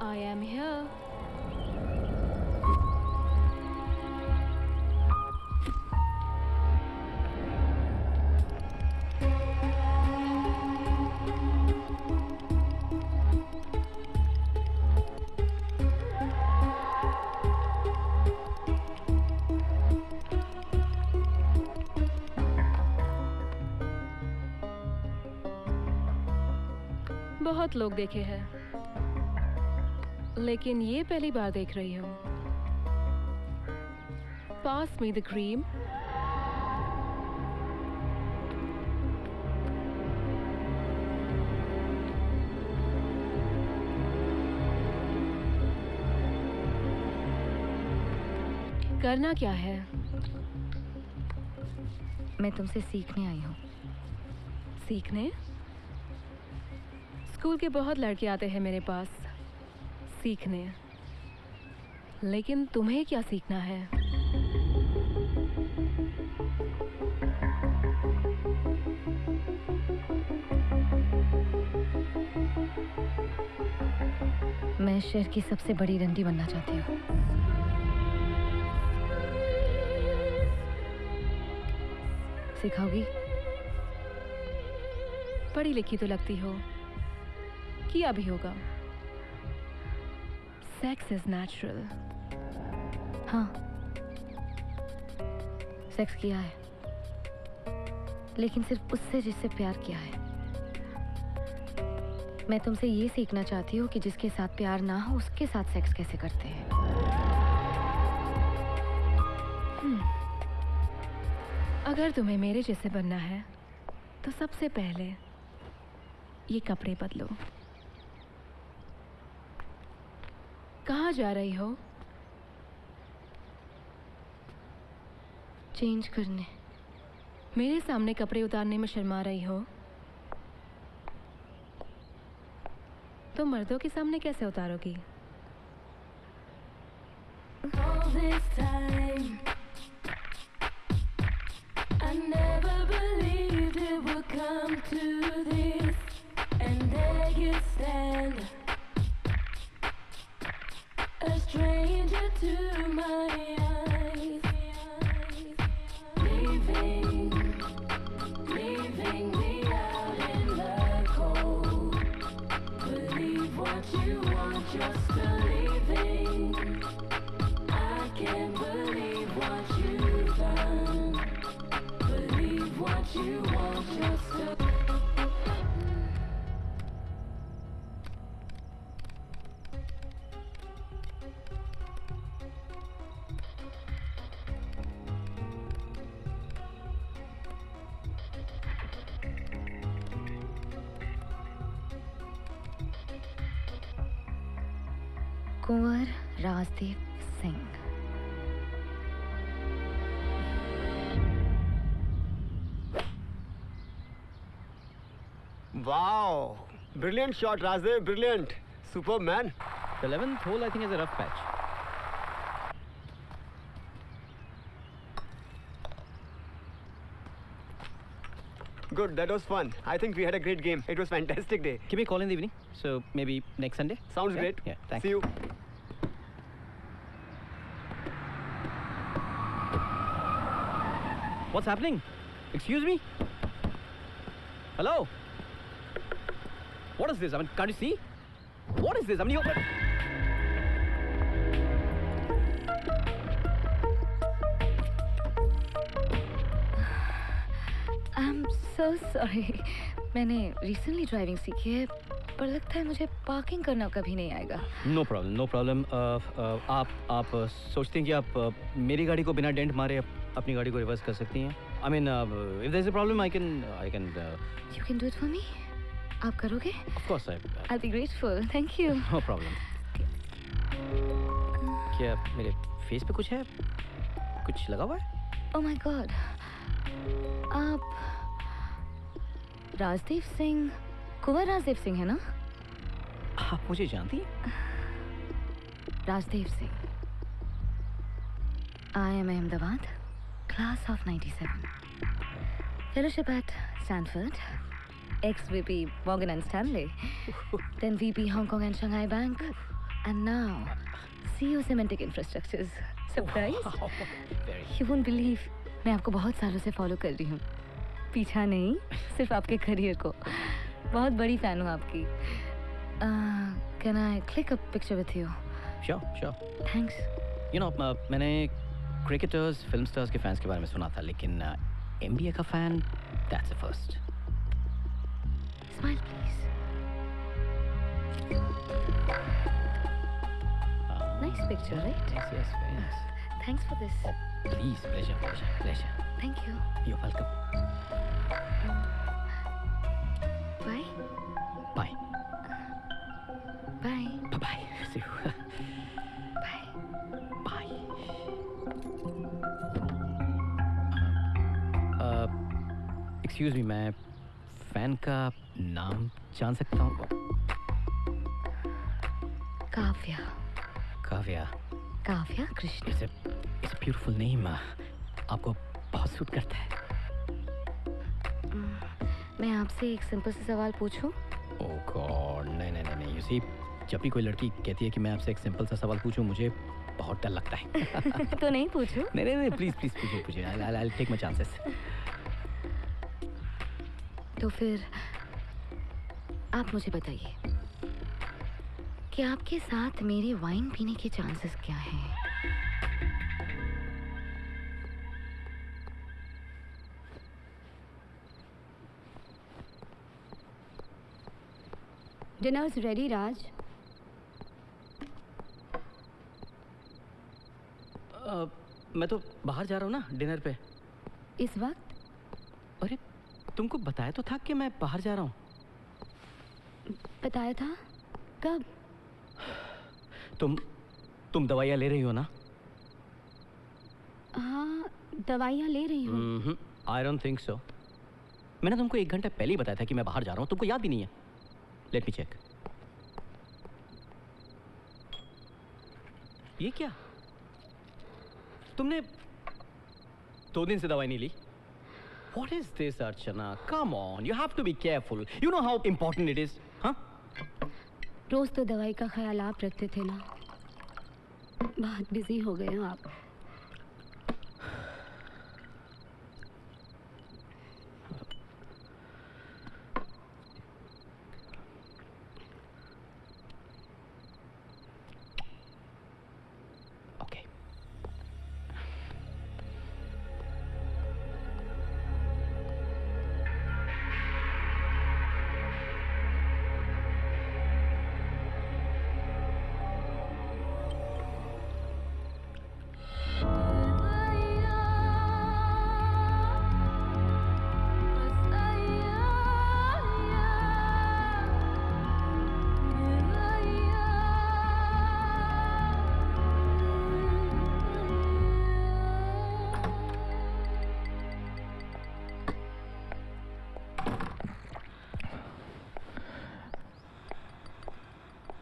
[SPEAKER 4] I am here.
[SPEAKER 14] बहुत लोग देखे हैं, लेकिन ये पहली बार देख रही हूँ। पास मी द क्रीम। करना क्या है?
[SPEAKER 4] मैं तुमसे सीखने आई हूँ।
[SPEAKER 14] सीखने? स्कूल के बहुत लड़के आते हैं मेरे पास सीखने, लेकिन तुम्हें क्या सीखना है?
[SPEAKER 4] मैं शहर की सबसे बड़ी रंडी बनना चाहती हूँ। सिखाओगी?
[SPEAKER 14] पढ़ी लिखी तो लगती हो, किया भी होगा। Sex is natural.
[SPEAKER 4] हाँ, सेक्स किया है, लेकिन सिर्फ उससे जिससे प्यार किया है। मैं तुमसे ये सीखना चाहती हूँ कि जिसके साथ प्यार ना हो उसके साथ सेक्स कैसे करते हैं।
[SPEAKER 14] अगर तुम्हें मेरे जैसे बनना है तो सबसे पहले ये कपड़े बदलो। कहाँ जा रही हो?
[SPEAKER 4] चेंज करने।
[SPEAKER 14] मेरे सामने कपड़े उतारने में शर्मा रही हो तो मर्दों के सामने कैसे उतारोगी?
[SPEAKER 7] All this time, I never believed it would come to this, and there you stand, a stranger to my eyes, leaving me out in the cold. Believe what you want, you're still leaving. I can't believe what you've done. Believe what you want, you're still.
[SPEAKER 4] Kunwar Rajdev Singh.
[SPEAKER 8] Wow! Brilliant shot, Rajdev. Brilliant. Superb, man.
[SPEAKER 6] The 11th hole, I think, is a rough patch.
[SPEAKER 8] Good. That was fun. I think we had a great game. It was fantastic day.
[SPEAKER 6] Give me a call in the evening. So maybe next Sunday.
[SPEAKER 8] Sounds
[SPEAKER 6] Yeah?
[SPEAKER 8] great.
[SPEAKER 6] Yeah. Thanks.
[SPEAKER 8] See you.
[SPEAKER 6] What's happening? Excuse me? Hello? What is this? I mean, can't you see? What is this? I mean, you...
[SPEAKER 4] I'm so sorry. मैंने रिसेंटली ड्राइविंग सीखी है, पर लगता है मुझे पार्किंग करना कभी नहीं आएगा।
[SPEAKER 6] No problem, no problem. आप सोचते हैं कि आप मेरी गाड़ी को बिना डेंट मारे अपनी गाड़ी को रिवर्स कर सकती हैं? I mean, if there is a problem I can
[SPEAKER 4] You can do it for me? आप करोगे?
[SPEAKER 6] Of course
[SPEAKER 4] I'll be grateful. Thank you.
[SPEAKER 6] No problem. क्या मेरे फेस पे कुछ है? कुछ लगा हुआ है?
[SPEAKER 4] Oh my God. आप राजदीप सिंह, कुंवर राजदीप सिंह है ना?
[SPEAKER 6] आप मुझे जानती हैं?
[SPEAKER 4] Rajdeep Singh. I am Ahmedabad, class of 97. Fellowship at Stanford. Ex-VP Morgan and Stanley. Then VP Hong Kong and Shanghai Bank. And now CEO Cementic Infrastructures. Surprise? You won't believe. मैं आपको बहुत सालों से फॉलो कर रही हूँ। पीछा नहीं, सिर्फ आपके करियर को। बहुत बड़ी फैन हूँ आपकी। Can I click a picture with you?
[SPEAKER 6] Sure.
[SPEAKER 4] Thanks.
[SPEAKER 6] You know, मैंने क्रिकेटर्स, फिल्म स्टार्स के फैंस के बारे में सुना था, लेकिन MBA का fan, that's the first.
[SPEAKER 4] Smile, please. Nice picture, right?
[SPEAKER 6] Yes, very nice.
[SPEAKER 4] Thanks for this.
[SPEAKER 6] Please, pleasure.
[SPEAKER 4] Thank you.
[SPEAKER 6] You're welcome.
[SPEAKER 4] Bye.
[SPEAKER 6] Bye.
[SPEAKER 4] Bye.
[SPEAKER 6] Bye-bye. See you.
[SPEAKER 4] Bye.
[SPEAKER 6] Bye. Excuse me, मैं फैन का नाम जान सकता हूँ?
[SPEAKER 4] Kavya. Kavya Krishna.
[SPEAKER 6] It's a beautiful name. आपको बहुत सूट करता है।
[SPEAKER 4] मैं आपसे एक सिंपल सा सवाल पूछूं?
[SPEAKER 6] Oh God, नहीं। You see, जब भी कोई लड़की कहती है कि मैं आपसे एक सिंपल सा सवाल पूछूं, मुझे बहुत डर लगता है।
[SPEAKER 4] तो नहीं पूछूं?
[SPEAKER 6] नहीं, प्लीज पूछिए। I'll take my chances.
[SPEAKER 4] तो फिर आप मुझे बताइए कि आपके साथ मेरे वाइन पीने के चांसेस क्या हैं?
[SPEAKER 15] Dinner's ready, Raj.
[SPEAKER 6] मैं तो बाहर जा रहा हूँ ना डिनर पे।
[SPEAKER 15] इस वक्त?
[SPEAKER 6] अरे तुमको बताया तो था कि मैं बाहर जा रहा हूँ।
[SPEAKER 15] बताया था? कब?
[SPEAKER 6] तुम दवाइयाँ ले रही हो ना?
[SPEAKER 15] हाँ, दवाइयाँ ले रही हूँ।
[SPEAKER 6] I don't think so. मैंने तुमको 1 घंटा पहले ही बताया था कि मैं बाहर जा रहा हूँ, तुमको याद भी नहीं है। Let me check. ये क्या? तुमने 2 दिन से दवाई नहीं ली? What is this, Archana? Come on, you have to be careful. You know how important it is, huh?
[SPEAKER 15] रोज तो दवाई का ख्याल आप रखते थे ना। बहुत बिजी हो गए हो आप।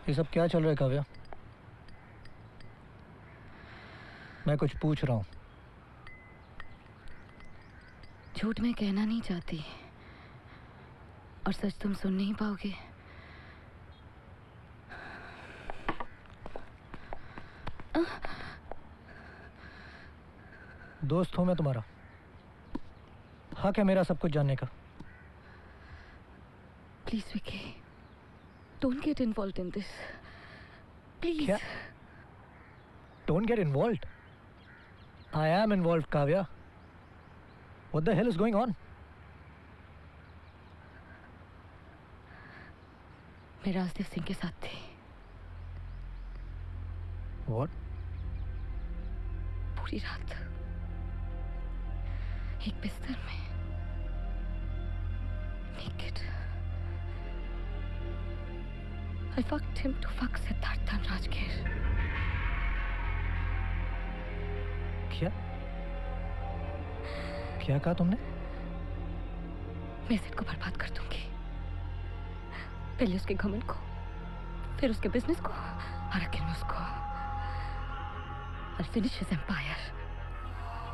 [SPEAKER 10] ये सब क्या चल रहा है काव्या? मैं कुछ पूछ रहा हूँ।
[SPEAKER 4] झूठ मैं कहना नहीं चाहती और सच तुम सुन नहीं पाओगे।
[SPEAKER 10] दोस्त हूँ मैं तुम्हारा, हक है मेरा सब कुछ जानने का।
[SPEAKER 4] Please, Vicky. Don't get involved in this. Please.
[SPEAKER 10] क्या? Don't get involved. I am involved, Kavya. What the hell is going on?
[SPEAKER 4] मैं राजदेव सिंह के साथ थी।
[SPEAKER 10] What?
[SPEAKER 4] पूरी रात एक बिस्तर में naked. I fucked him to fuck Siddharth Dhanrajgir.
[SPEAKER 10] क्या? क्या कहा तुमने?
[SPEAKER 4] मैं सिड को बर्बाद कर दूंगी। पहले उसके घमंड को, फिर उसके बिजनेस को, और आखिर में उसको। I'll finish his empire,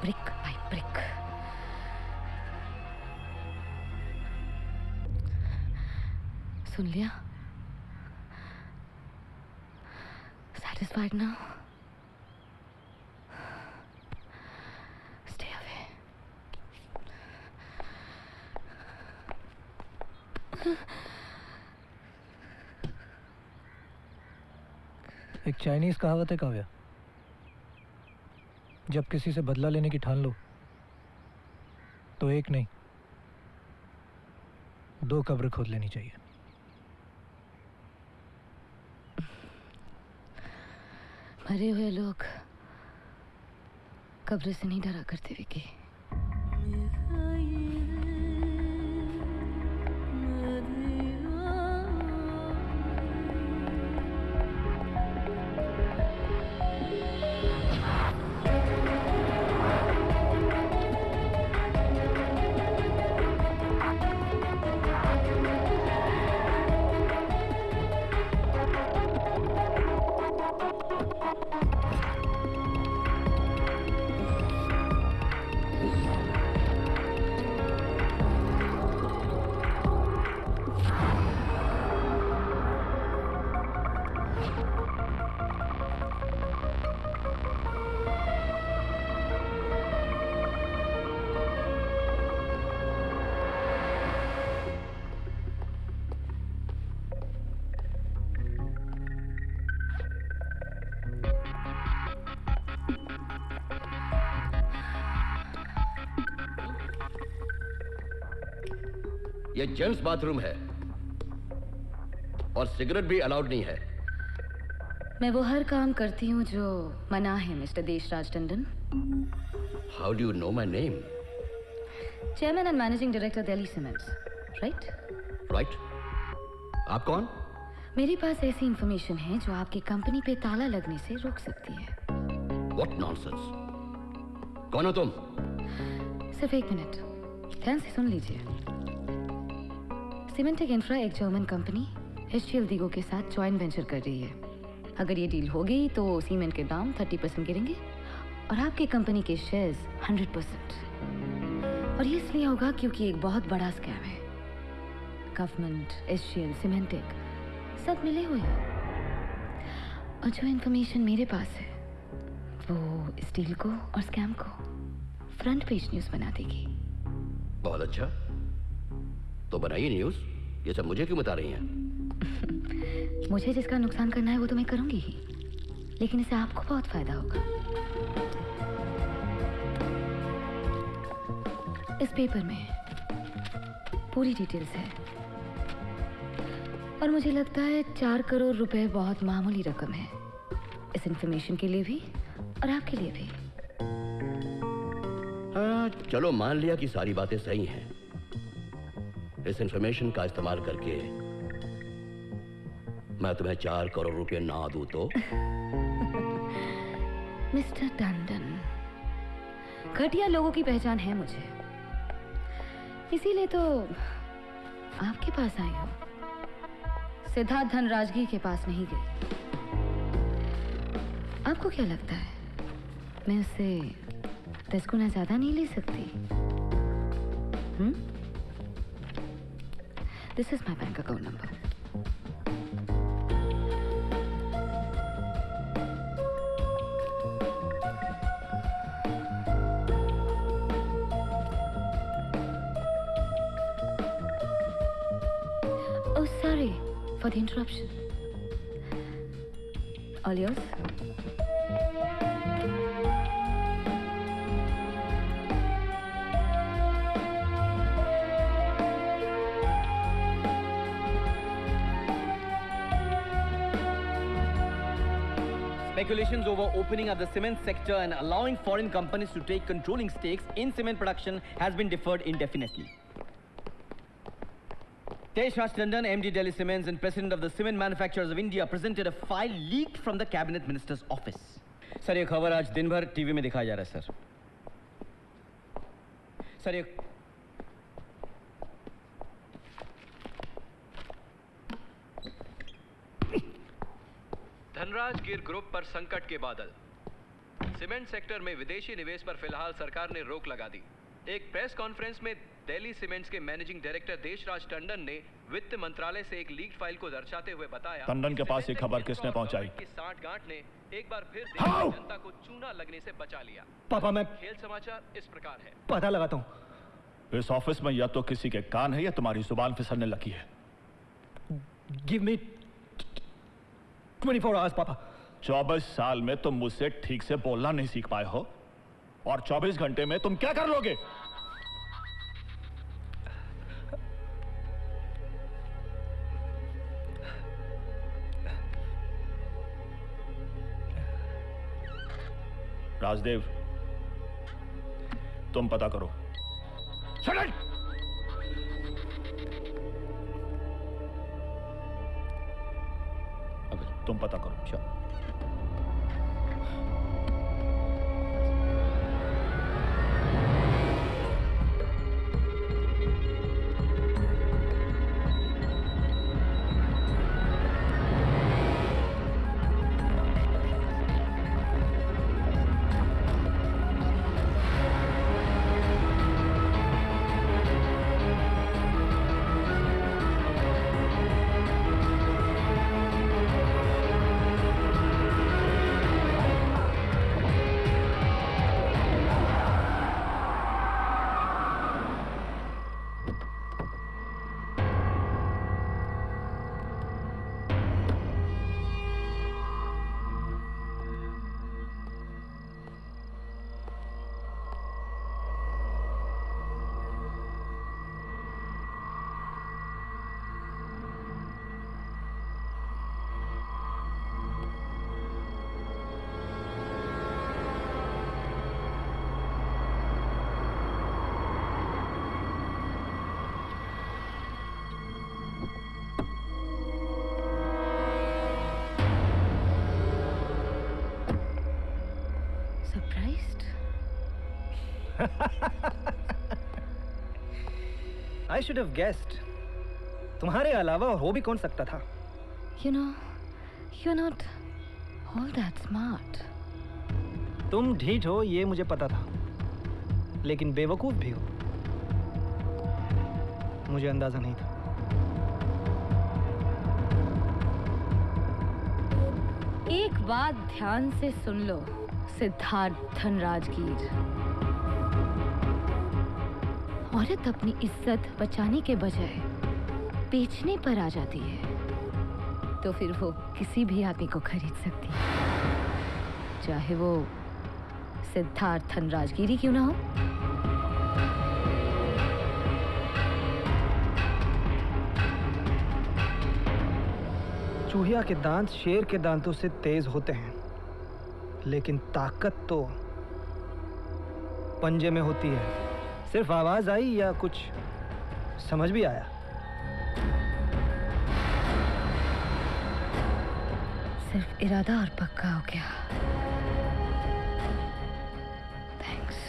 [SPEAKER 4] brick by brick. सुन लिया? Satisfied now? Stay away.
[SPEAKER 10] एक चाइनीज कहावत है काव्या, जब किसी से बदला लेने की ठान लो तो एक नहीं 2 कब्र खोद लेनी चाहिए।
[SPEAKER 4] मरे हुए लोग कब्र से नहीं डरा करते विकी।
[SPEAKER 16] ये जेंट्स बाथरूम है और सिगरेट भी अलाउड नहीं है।
[SPEAKER 4] मैं वो हर काम करती हूँ जो मना है mister Deshraj Tandon.
[SPEAKER 16] How do you know my name?
[SPEAKER 4] Chairman and managing director Delhi cements, right?
[SPEAKER 16] Right. आप कौन?
[SPEAKER 4] मेरे पास ऐसी इंफॉर्मेशन है जो आपकी कंपनी पे ताला लगने से रोक सकती है।
[SPEAKER 16] What nonsense? कौन हो तुम?
[SPEAKER 4] सिर्फ 1 मिनट, ध्यान से सुन लीजिए। सीमेंटेक इंफ्रा एक जर्मन कंपनी HCL दीगो के साथ जॉइंट वेंचर कर रही है। अगर ये डील हो गई तो सीमेंट के दाम 30% गिरेंगे और आपके कंपनी के शेयर्स 100%। और ये इसलिए होगा क्योंकि एक बहुत बड़ा स्कैम है। गवर्नमेंट, HCL, सीमेंटेक सब मिले हुए हैं। और जो इन्फॉर्मेशन मेरे पास है वो इस डील को और स्कैम को फ्रंट पेज न्यूज़ बना देगी।
[SPEAKER 16] बहुत अच्छा, तो बनाइए न्यूज़। ये सब मुझे क्यों बता रही हैं?
[SPEAKER 4] मुझे जिसका नुकसान करना है वो तो मैं करूंगी ही, लेकिन इससे आपको बहुत फायदा होगा। इस पेपर में पूरी डिटेल्स है और मुझे लगता है 4 करोड़ रुपए बहुत मामूली रकम है इस इंफॉर्मेशन के लिए भी और आपके लिए भी।
[SPEAKER 16] हाँ, चलो मान लिया कि सारी बातें सही हैं। इस इंफॉर्मेशन का इस्तेमाल करके मैं तुम्हें 4 करोड़ रुपए ना दूं तो?
[SPEAKER 4] मिस्टर टंडन, घटिया लोगों की पहचान है मुझे, इसीलिए तो आपके पास आई हूं। सिद्धार्थ धनराजगीर के पास नहीं गई। आपको क्या लगता है मैं उससे 10 गुना ज्यादा नहीं ले सकती? This is my bank account number. for the interruption. All yours.
[SPEAKER 6] Speculations over opening up the cement sector and allowing foreign companies to take controlling stakes in cement production has been deferred indefinitely. Teshraj Tandon, MD Delhi Cements and President of the Cement Manufacturers of India, presented a file leaked from the Cabinet Minister's office. Sir ये खबर आज दिन भर टीवी में दिखाया जा रहा है सर ये
[SPEAKER 17] धनराज गिर ग्रुप पर संकट के बादल। सीमेंट सेक्टर में विदेशी निवेश पर फिलहाल सरकार ने रोक लगा दी। एक प्रेस कॉन्फ्रेंस में दिल्ली सीमेंट्स के मैनेजिंग डायरेक्टर देशराज टंडन ने वित्त मंत्रालय से एक लीक्ड फाइल को दर्शाते हुए बताया,
[SPEAKER 9] टंडन के पास ये खबर किसने पहुंचाई?
[SPEAKER 17] की साठगांठ ने एक बार फिर देश की जनता को चूना लगने से बचा लिया।
[SPEAKER 10] पापा मैं
[SPEAKER 17] खेल समाचार इस प्रकार है।
[SPEAKER 10] पता लगाता हूँ।
[SPEAKER 9] इस ऑफिस में या तो किसी के कान है या तुम्हारी जुबान फिसलने लगी है।
[SPEAKER 10] Give me 24 hours, पापा।
[SPEAKER 9] 24 साल में तुम मुझसे ठीक से बोलना नहीं सीख पाए हो और 24 घंटे में तुम क्या कर लोगे? राजदेव, तुम पता करो। तुम पता करो।
[SPEAKER 6] Sure.
[SPEAKER 10] I should have guessed. तुम्हारे अलावा और हो भी कौन सकता था?
[SPEAKER 4] You know, you're not all that smart.
[SPEAKER 10] तुम ढीठ हो ये मुझे पता था, लेकिन बेवकूफ भी हो मुझे अंदाजा नहीं था।
[SPEAKER 4] एक बात ध्यान से सुन लो सिद्धार्थ धनराजगीर, औरत अपनी इज्जत बचाने के बजाय बेचने पर आ जाती है तो फिर वो किसी भी आदमी को खरीद सकती है, चाहे वो सिद्धार्थ धनराजगीर क्यों ना हो।
[SPEAKER 10] चूहिया के दांत शेर के दांतों से तेज होते हैं, लेकिन ताकत तो पंजे में होती है। सिर्फ आवाज आई या कुछ समझ भी आया?
[SPEAKER 4] सिर्फ इरादा और पक्का हो गया। Thanks.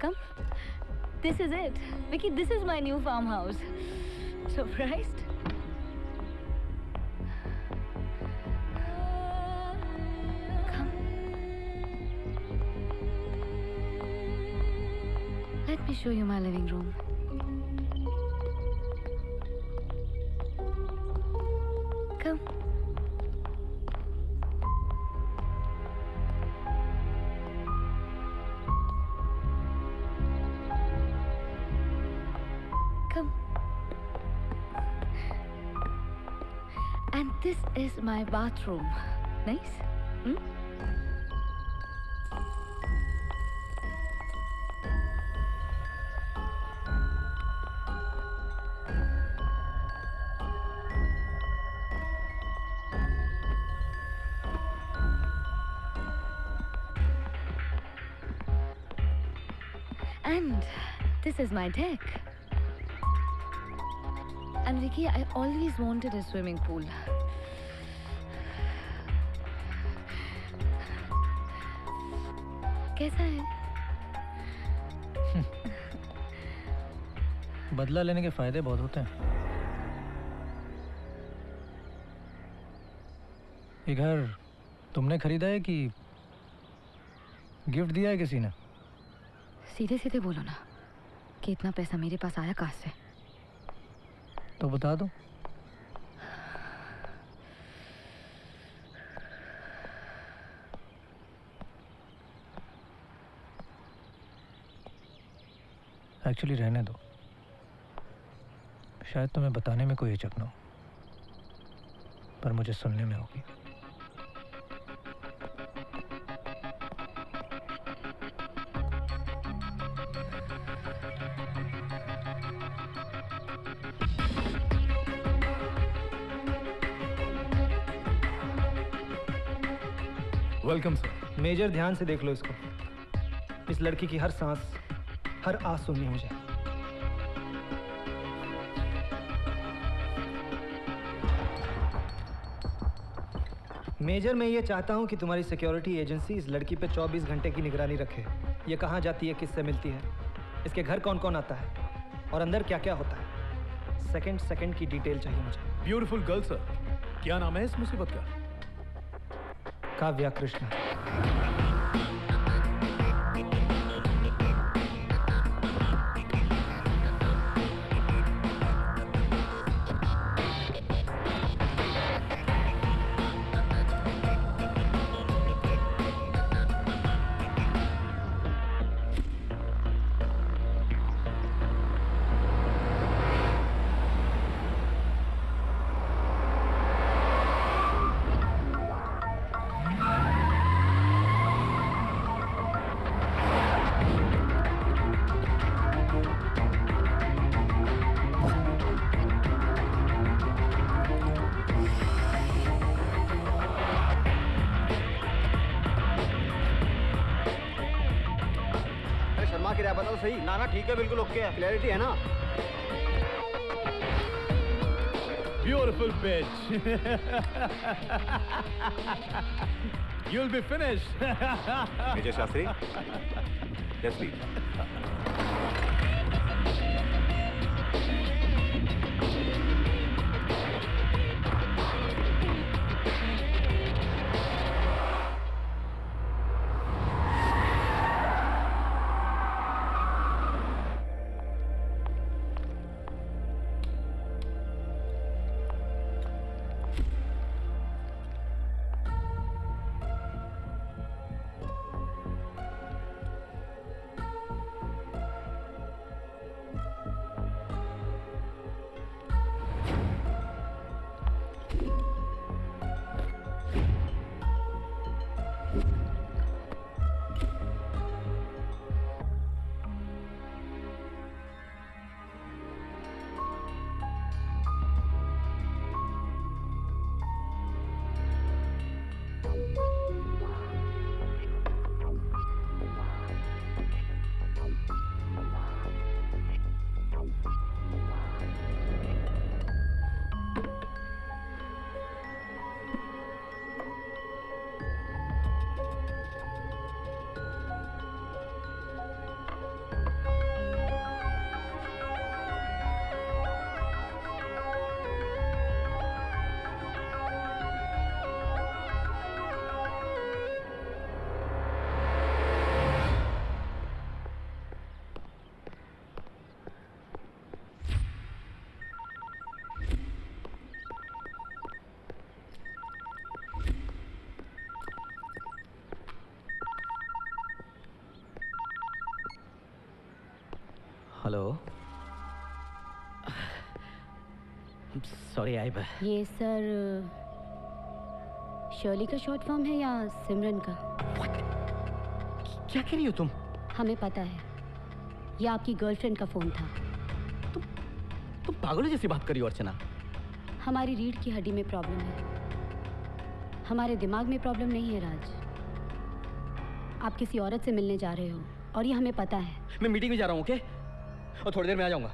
[SPEAKER 4] Come. This is it. Vicky, this is my new farmhouse. Surprised? Come. Let me show you my living room. Come. Come. And this is my bathroom. Nice? Hmm? And this is my deck. And Vicky, I always wanted a swimming pool. कैसा है?
[SPEAKER 10] बदला लेने के फायदे बहुत होते हैं। ये घर तुमने खरीदा है कि गिफ्ट दिया है किसी ने?
[SPEAKER 4] सीधे सीधे बोलो ना कि इतना पैसा मेरे पास आया कहाँ से?
[SPEAKER 10] तो बता दो। एक्चुअली रहने दो, शायद तुम्हें बताने में कोई हिचक ना हो, पर मुझे सुनने में होगी।
[SPEAKER 5] Welcome sir.
[SPEAKER 10] मेजर, ध्यान से देख लो इसको। इस लड़की की हर सांस, हर आस सुननी है मुझे। मेजर, मैं ये चाहता हूँ कि तुम्हारी सिक्योरिटी एजेंसी इस लड़की पे 24 घंटे की निगरानी रखे। ये कहाँ जाती है, किससे मिलती है, इसके घर कौन कौन आता है और अंदर क्या क्या होता है। सेकंड सेकंड की डिटेल चाहिए मुझे।
[SPEAKER 5] Beautiful girl sir. क्या नाम है इस मुसीबत का?
[SPEAKER 10] काव्या कृष्णा।
[SPEAKER 8] सही ना ना, ठीक है, बिल्कुल ओके है, क्लैरिटी है ना।
[SPEAKER 5] Beautiful bitch. You'll be finished.
[SPEAKER 18] Major Shastri, yes please.
[SPEAKER 6] Hello. Sorry आइब।
[SPEAKER 15] ये सर शर्ली का शॉर्ट फॉर्म है या सिमरन का?
[SPEAKER 6] क्या कह रही हो तुम?
[SPEAKER 15] हमें पता है, ये आपकी गर्लफ्रेंड का फोन था।
[SPEAKER 6] तुम पागलों जैसी बात करी हो अर्चना।
[SPEAKER 15] हमारी रीढ़ की हड्डी में प्रॉब्लम है, हमारे दिमाग में प्रॉब्लम नहीं है राज। आप किसी औरत से मिलने जा रहे हो और ये हमें पता है।
[SPEAKER 6] मैं मीटिंग में जा रहा हूँ, ओके? और थोड़ी देर में आ जाऊंगा।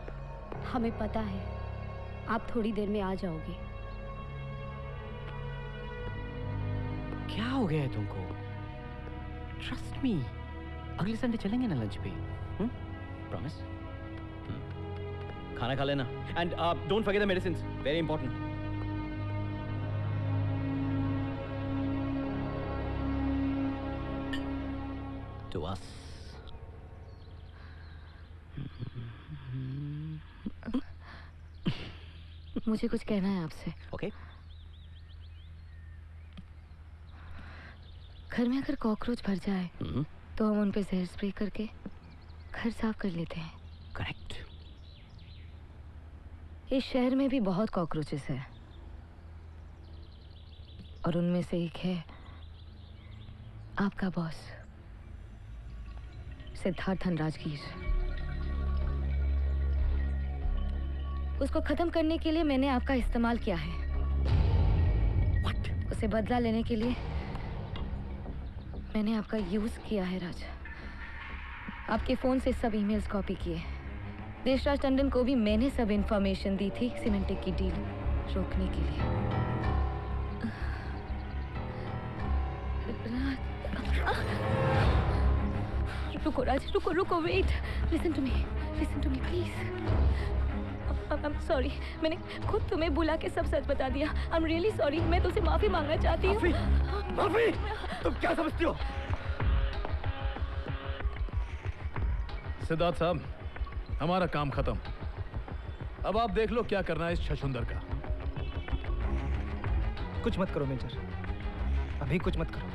[SPEAKER 15] हमें पता है आप थोड़ी देर में आ जाओगे।
[SPEAKER 6] क्या हो गया है तुमको? ट्रस्ट मी, अगले संडे चलेंगे ना लंच पे? प्रॉमिस? खाना खा लेना and don't forget the medicines, very important. To us.
[SPEAKER 4] मुझे कुछ कहना है आपसे।
[SPEAKER 6] ओके।
[SPEAKER 4] घर में अगर कॉकरोच भर जाए तो हम उन पे जहर स्प्रे करके घर साफ कर लेते हैं।
[SPEAKER 6] करेक्ट।
[SPEAKER 4] इस शहर में भी बहुत कॉकरोचेस है और उनमें से एक है आपका बॉस सिद्धार्थ धनराजगीर। उसको खत्म करने के लिए मैंने आपका इस्तेमाल किया है। What? उसे बदला लेने के लिए मैंने आपका यूज किया है राज। आपके फोन से सब ईमेल्स कॉपी किए। देशराज टंडन को भी मैंने सब इंफॉर्मेशन दी थी सीमेंटेक की डील रोकने के लिए। रुको राज, रुको रुको, wait, listen to me please. I'm sorry, मैंने खुद तुम्हें बुला के सब सच बता दिया। I'm really sorry, मैं तुमसे माफी मांगना चाहती हूँ।
[SPEAKER 6] माफी? तुम क्या समझती हो?
[SPEAKER 5] सिद्धार्थ साहब, हमारा काम खत्म। अब आप देख लो क्या करना है इस छछूंदर का।
[SPEAKER 10] कुछ मत करो मेजर, अभी कुछ मत करो।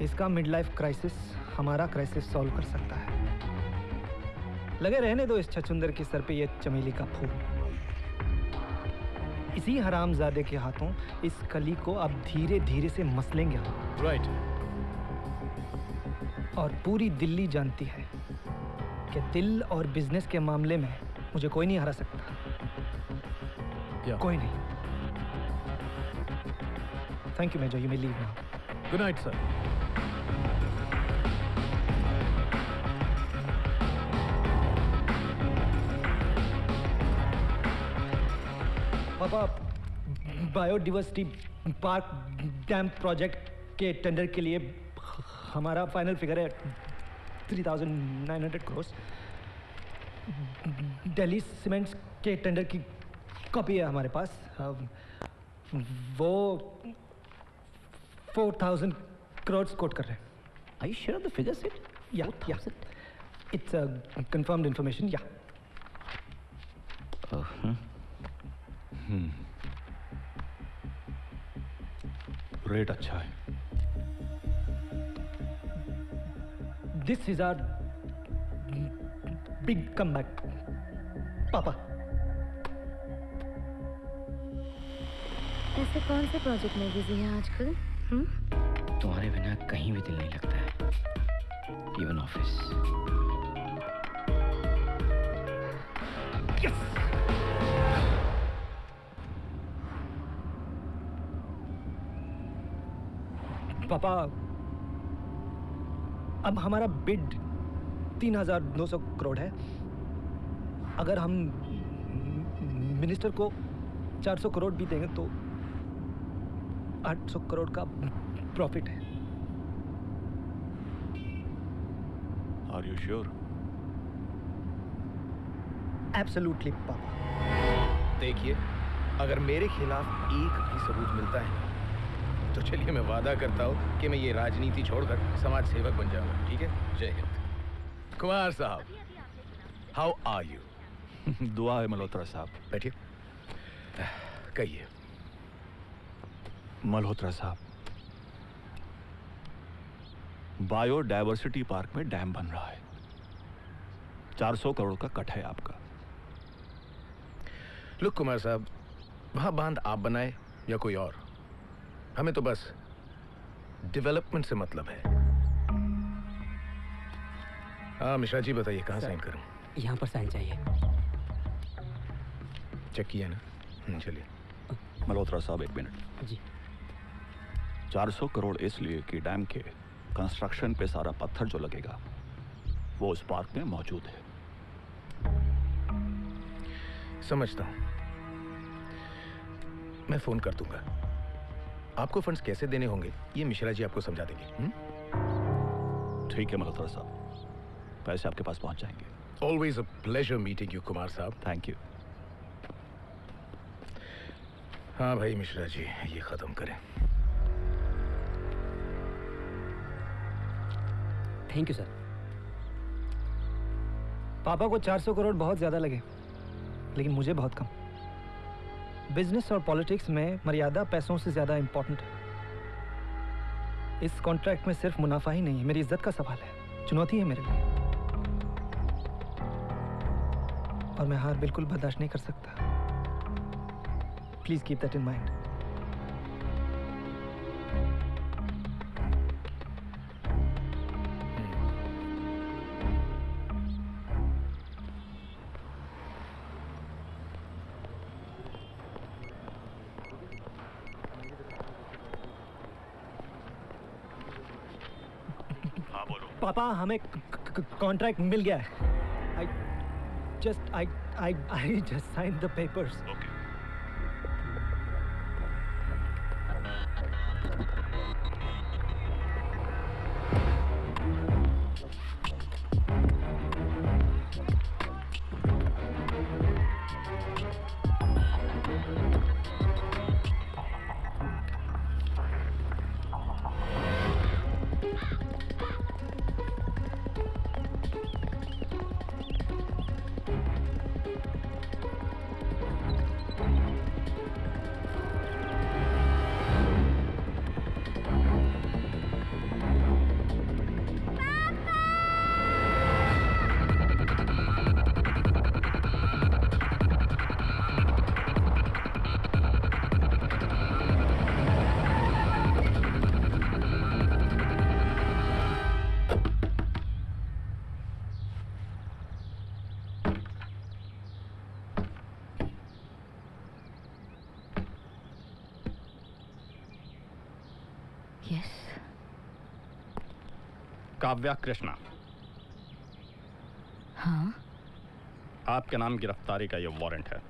[SPEAKER 10] इसका मिड लाइफ क्राइसिस हमारा क्राइसिस सॉल्व कर सकता है। लगे रहने दो इस छछूंदर के सर पे ये चमेली का फूल। इसी हरामजादे के हाथों इस कली को अब धीरे धीरे से मसलेंगे हम।
[SPEAKER 5] राइट।
[SPEAKER 10] और पूरी दिल्ली जानती है कि दिल और बिजनेस के मामले में मुझे कोई नहीं हरा सकता। कोई नहीं। Thank you major, you may leave now.
[SPEAKER 5] Good night sir.
[SPEAKER 10] पापा, बायोडिवर्सिटी पार्क डैम प्रोजेक्ट के टेंडर के लिए हमारा फाइनल फिगर है 3,900 करोड़। दिल्ली सीमेंट्स के टेंडर की कॉपी है हमारे पास। वो 4,000 करोड़ कोट कर रहे हैं।
[SPEAKER 6] Are you sure of the figure set?
[SPEAKER 10] Yeah. It's confirmed information. Yeah.
[SPEAKER 9] Rate अच्छा है।
[SPEAKER 10] This is our big comeback, पापा।
[SPEAKER 4] ऐसे कौन से प्रोजेक्ट में बिजी हैं आजकल?
[SPEAKER 6] तुम्हारे बिना कहीं भी दिल नहीं लगता है, इवन ऑफिस।
[SPEAKER 10] पापा, अब हमारा बिड 3,200 करोड़ है। अगर हम मिनिस्टर को 400 करोड़ भी देंगे तो 800 करोड़ का प्रॉफिट है।
[SPEAKER 9] Are you sure?
[SPEAKER 10] एब्सोल्युटली पापा।
[SPEAKER 13] देखिए, अगर मेरे खिलाफ एक भी सबूत मिलता है तो चलिए मैं वादा करता हूँ कि मैं ये राजनीति छोड़कर समाज सेवक बन जाऊंगा। ठीक है? जय हिंद।
[SPEAKER 9] कुमार साहब, हाउ आर यू? दुआ है मल्होत्रा साहब।
[SPEAKER 13] बैठिए। कहिए।
[SPEAKER 9] मल्होत्रा साहब, बायोडायवर्सिटी पार्क में डैम बन रहा है। 400 करोड़ का कट है आपका।
[SPEAKER 13] लुक कुमार साहब, वहां बांध आप बनाए या कोई और, हमें तो बस डेवलपमेंट से मतलब है। हाँ मिश्रा जी बताइए कहाँ साइन करूं?
[SPEAKER 8] यहाँ पर साइन चाहिए।
[SPEAKER 13] चेक किया ना? चलिए।
[SPEAKER 9] मल्होत्रा साहब 1 मिनट
[SPEAKER 8] जी।
[SPEAKER 9] 400 करोड़ इसलिए कि डैम के कंस्ट्रक्शन पे सारा पत्थर जो लगेगा वो उस पार्क में मौजूद है।
[SPEAKER 13] समझता हूं, मैं फोन कर दूंगा। आपको फंड्स कैसे देने होंगे ये मिश्रा जी आपको समझा देंगे।
[SPEAKER 9] ठीक है मल्होत्रा साहब, पैसे आपके पास पहुंच जाएंगे।
[SPEAKER 13] Always a pleasure meeting you Kumar साहब।
[SPEAKER 9] Thank you.
[SPEAKER 13] हाँ भाई मिश्रा जी, ये खत्म करें।
[SPEAKER 8] Thank you sir.
[SPEAKER 10] पापा को 400 करोड़ बहुत ज्यादा लगे, लेकिन मुझे बहुत कम। बिजनेस और पॉलिटिक्स में मर्यादा पैसों से ज्यादा इंपॉर्टेंट है। इस कॉन्ट्रैक्ट में सिर्फ मुनाफा ही नहीं है, मेरी इज्जत का सवाल है, चुनौती है मेरे लिए, और मैं हार बिल्कुल बर्दाश्त नहीं कर सकता। Please keep that in mind. पापा हमें कॉन्ट्रैक्ट मिल गया है। I just signed the papers.
[SPEAKER 9] Okay.
[SPEAKER 5] Kavya Krishna.
[SPEAKER 4] हाँ?
[SPEAKER 5] आपके नाम गिरफ्तारी का ये वारंट है।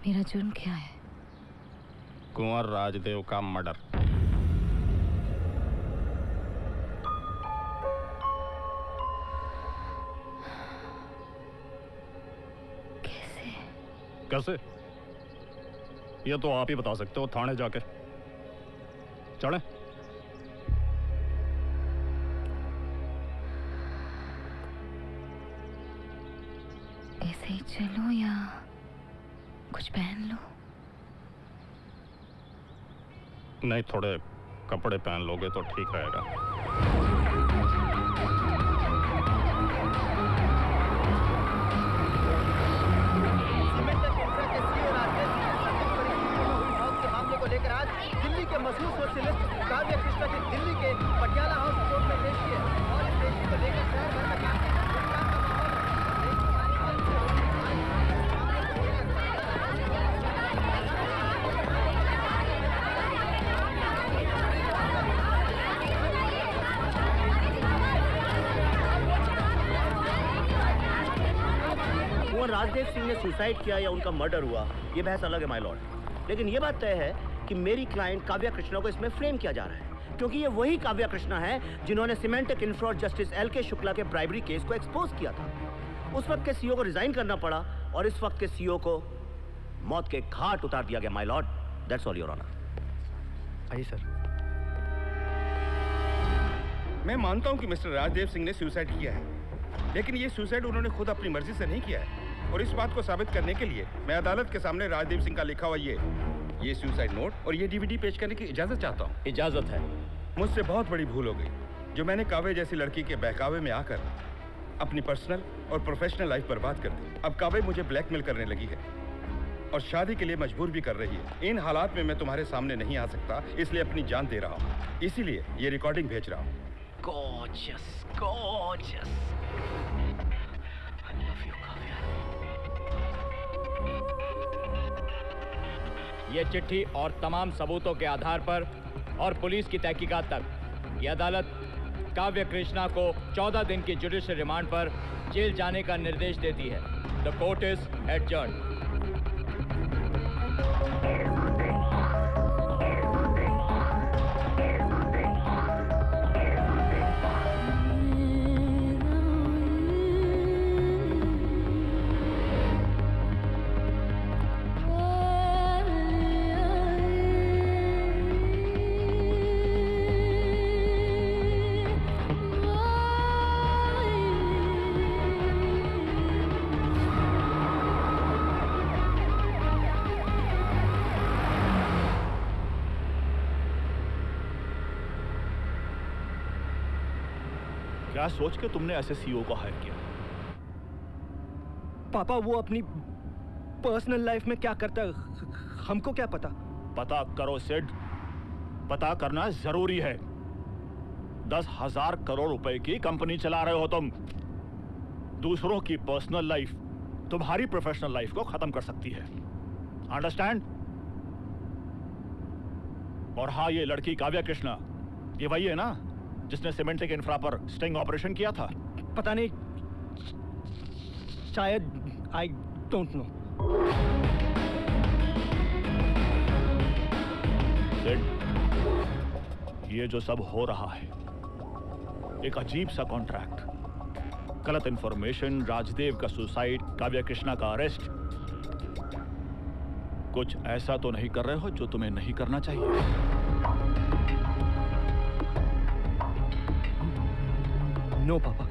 [SPEAKER 4] मेरा जुर्म क्या है?
[SPEAKER 5] कुंवर राजदेव का मर्डर। कैसे? ये तो आप ही बता सकते हो, थाने जाके। चलें?
[SPEAKER 4] ऐसे ही चलो या कुछ पहन लो?
[SPEAKER 5] नहीं, थोड़े कपड़े पहन लोगे तो ठीक रहेगा।
[SPEAKER 1] लेकर आज दिल्ली के मशहूर सोशलिस्ट काव्या कृष्णा की दिल्ली के पटियाला हाउस कोर्ट में पेश किए और इस पेशी को लेकर शहर भर में
[SPEAKER 2] कुंवर राजदेव सिंह ने सुसाइड किया या उनका मर्डर हुआ, ये बहस अलग है माय लॉर्ड। लेकिन ये बात तय है कि मेरी क्लाइंट काव्या कृष्णा को इसमें फ्रेम किया जा रहा है, क्योंकि ये वही काव्या कृष्णा है जिन्होंने सीमेंटेक इंफ्रॉड जस्टिस एल.के. शुक्ला के ब्राइबरी केस को एक्सपोज किया था। उस वक्त के सीईओ को रिजाइन करना पड़ा और इस वक्त के सीईओ को मौत के घाट उतार दिया गया my lord. That's all your honour.
[SPEAKER 6] आइए सर।
[SPEAKER 19] मैं मानता हूं कि मिस्टर राजदेव सिंह ने सुसाइड किया है, लेकिन ये सुसाइड उन्होंने खुद अपनी मर्जी से नहीं किया है, और इस बात को साबित करने के लिए मैं अदालत के सामने राजदेव सिंह का लिखा हुआ ये ये सुसाइड नोट और ये डीवीडी पेश करने की इजाजत चाहता हूँ।
[SPEAKER 2] इजाजत है।
[SPEAKER 19] मुझसे बहुत बड़ी भूल हो गई जो मैंने काव्या जैसी लड़की के बहकावे में आकर अपनी पर्सनल और प्रोफेशनल लाइफ बर्बाद कर दी। अब काव्या मुझे ब्लैकमेल करने लगी है और शादी के लिए मजबूर भी कर रही है। इन हालात में मैं तुम्हारे सामने नहीं आ सकता, इसलिए अपनी जान दे रहा हूँ। इसीलिए ये रिकॉर्डिंग भेज रहा हूँ।
[SPEAKER 2] Gorgeous, gorgeous. I love you, Kavya.
[SPEAKER 20] ये चिट्ठी और तमाम सबूतों के आधार पर और पुलिस की तहकीकात तक ये अदालत काव्या कृष्णा को 14 दिन की जुडिशियल रिमांड पर जेल जाने का निर्देश देती है। The court is adjourned.
[SPEAKER 9] क्या सोच के तुमने ऐसे सीईओ को हायर किया?
[SPEAKER 10] पापा वो अपनी पर्सनल लाइफ में क्या करता है हमको क्या पता।
[SPEAKER 9] पता करो सिड, पता करना जरूरी है। 10,000 करोड़ रुपए की कंपनी चला रहे हो तुम। दूसरों की पर्सनल लाइफ तुम्हारी प्रोफेशनल लाइफ को खत्म कर सकती है। अंडरस्टैंड? और हाँ, ये लड़की काव्या कृष्णा, ये वही है ना जिसने सिमेंटिक इंफ्रा पर स्टिंग ऑपरेशन किया था?
[SPEAKER 10] पता नहीं, शायद, आई डोंट नो।
[SPEAKER 9] ये जो सब हो रहा है, एक अजीब सा कॉन्ट्रैक्ट, गलत इंफॉर्मेशन, राजदेव का सुसाइड, काव्या कृष्णा का अरेस्ट। कुछ ऐसा तो नहीं कर रहे हो जो तुम्हें नहीं करना चाहिए?
[SPEAKER 10] नो पापा।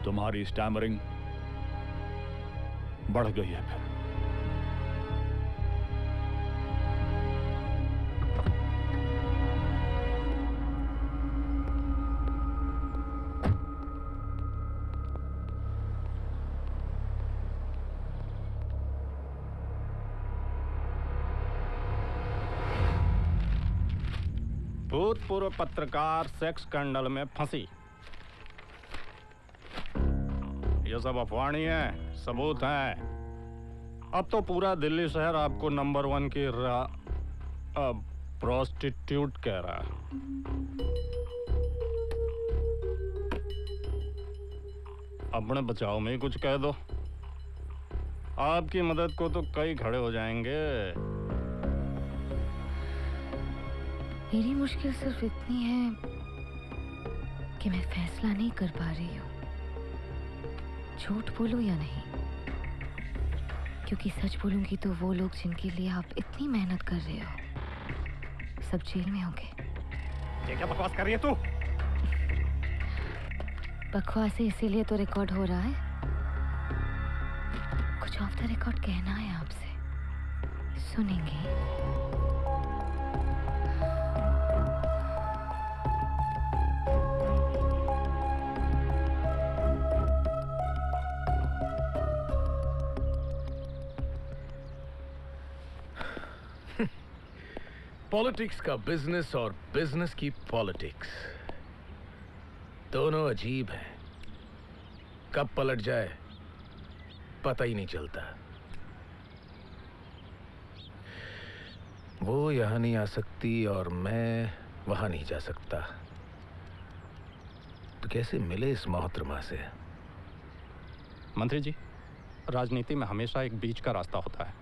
[SPEAKER 9] तुम्हारी स्टैमरिंग बढ़ गई है फिर।
[SPEAKER 21] भूतपूर्व पत्रकार सेक्स स्कैंडल में फंसी। ये सब अफवाही है, सबूत है। अब तो पूरा दिल्ली शहर आपको नंबर 1 की प्रोस्टिट्यूट कह रहा है। अपने बचाव में ही कुछ कह दो, आपकी मदद को तो कई खड़े हो जाएंगे।
[SPEAKER 4] मेरी मुश्किल सिर्फ इतनी है कि मैं फैसला नहीं कर पा रही हूँ झूठ बोलूं या नहीं, क्योंकि सच बोलूंगी तो वो लोग जिनके लिए आप इतनी मेहनत कर रहे हो सब जेल में होंगे।
[SPEAKER 21] ये क्या बकवास कर रही है तू?
[SPEAKER 4] बकवास है इसीलिए तो रिकॉर्ड हो रहा है। कुछ ऑफ द रिकॉर्ड कहना है आपसे, सुनेंगे?
[SPEAKER 13] पॉलिटिक्स का बिजनेस और बिजनेस की पॉलिटिक्स दोनों अजीब हैं। कब पलट जाए पता ही नहीं चलता। वो यहां नहीं आ सकती और मैं वहां नहीं जा सकता, तो कैसे मिले इस मोहतरमा से?
[SPEAKER 6] मंत्री जी, राजनीति में हमेशा एक बीच का रास्ता होता है।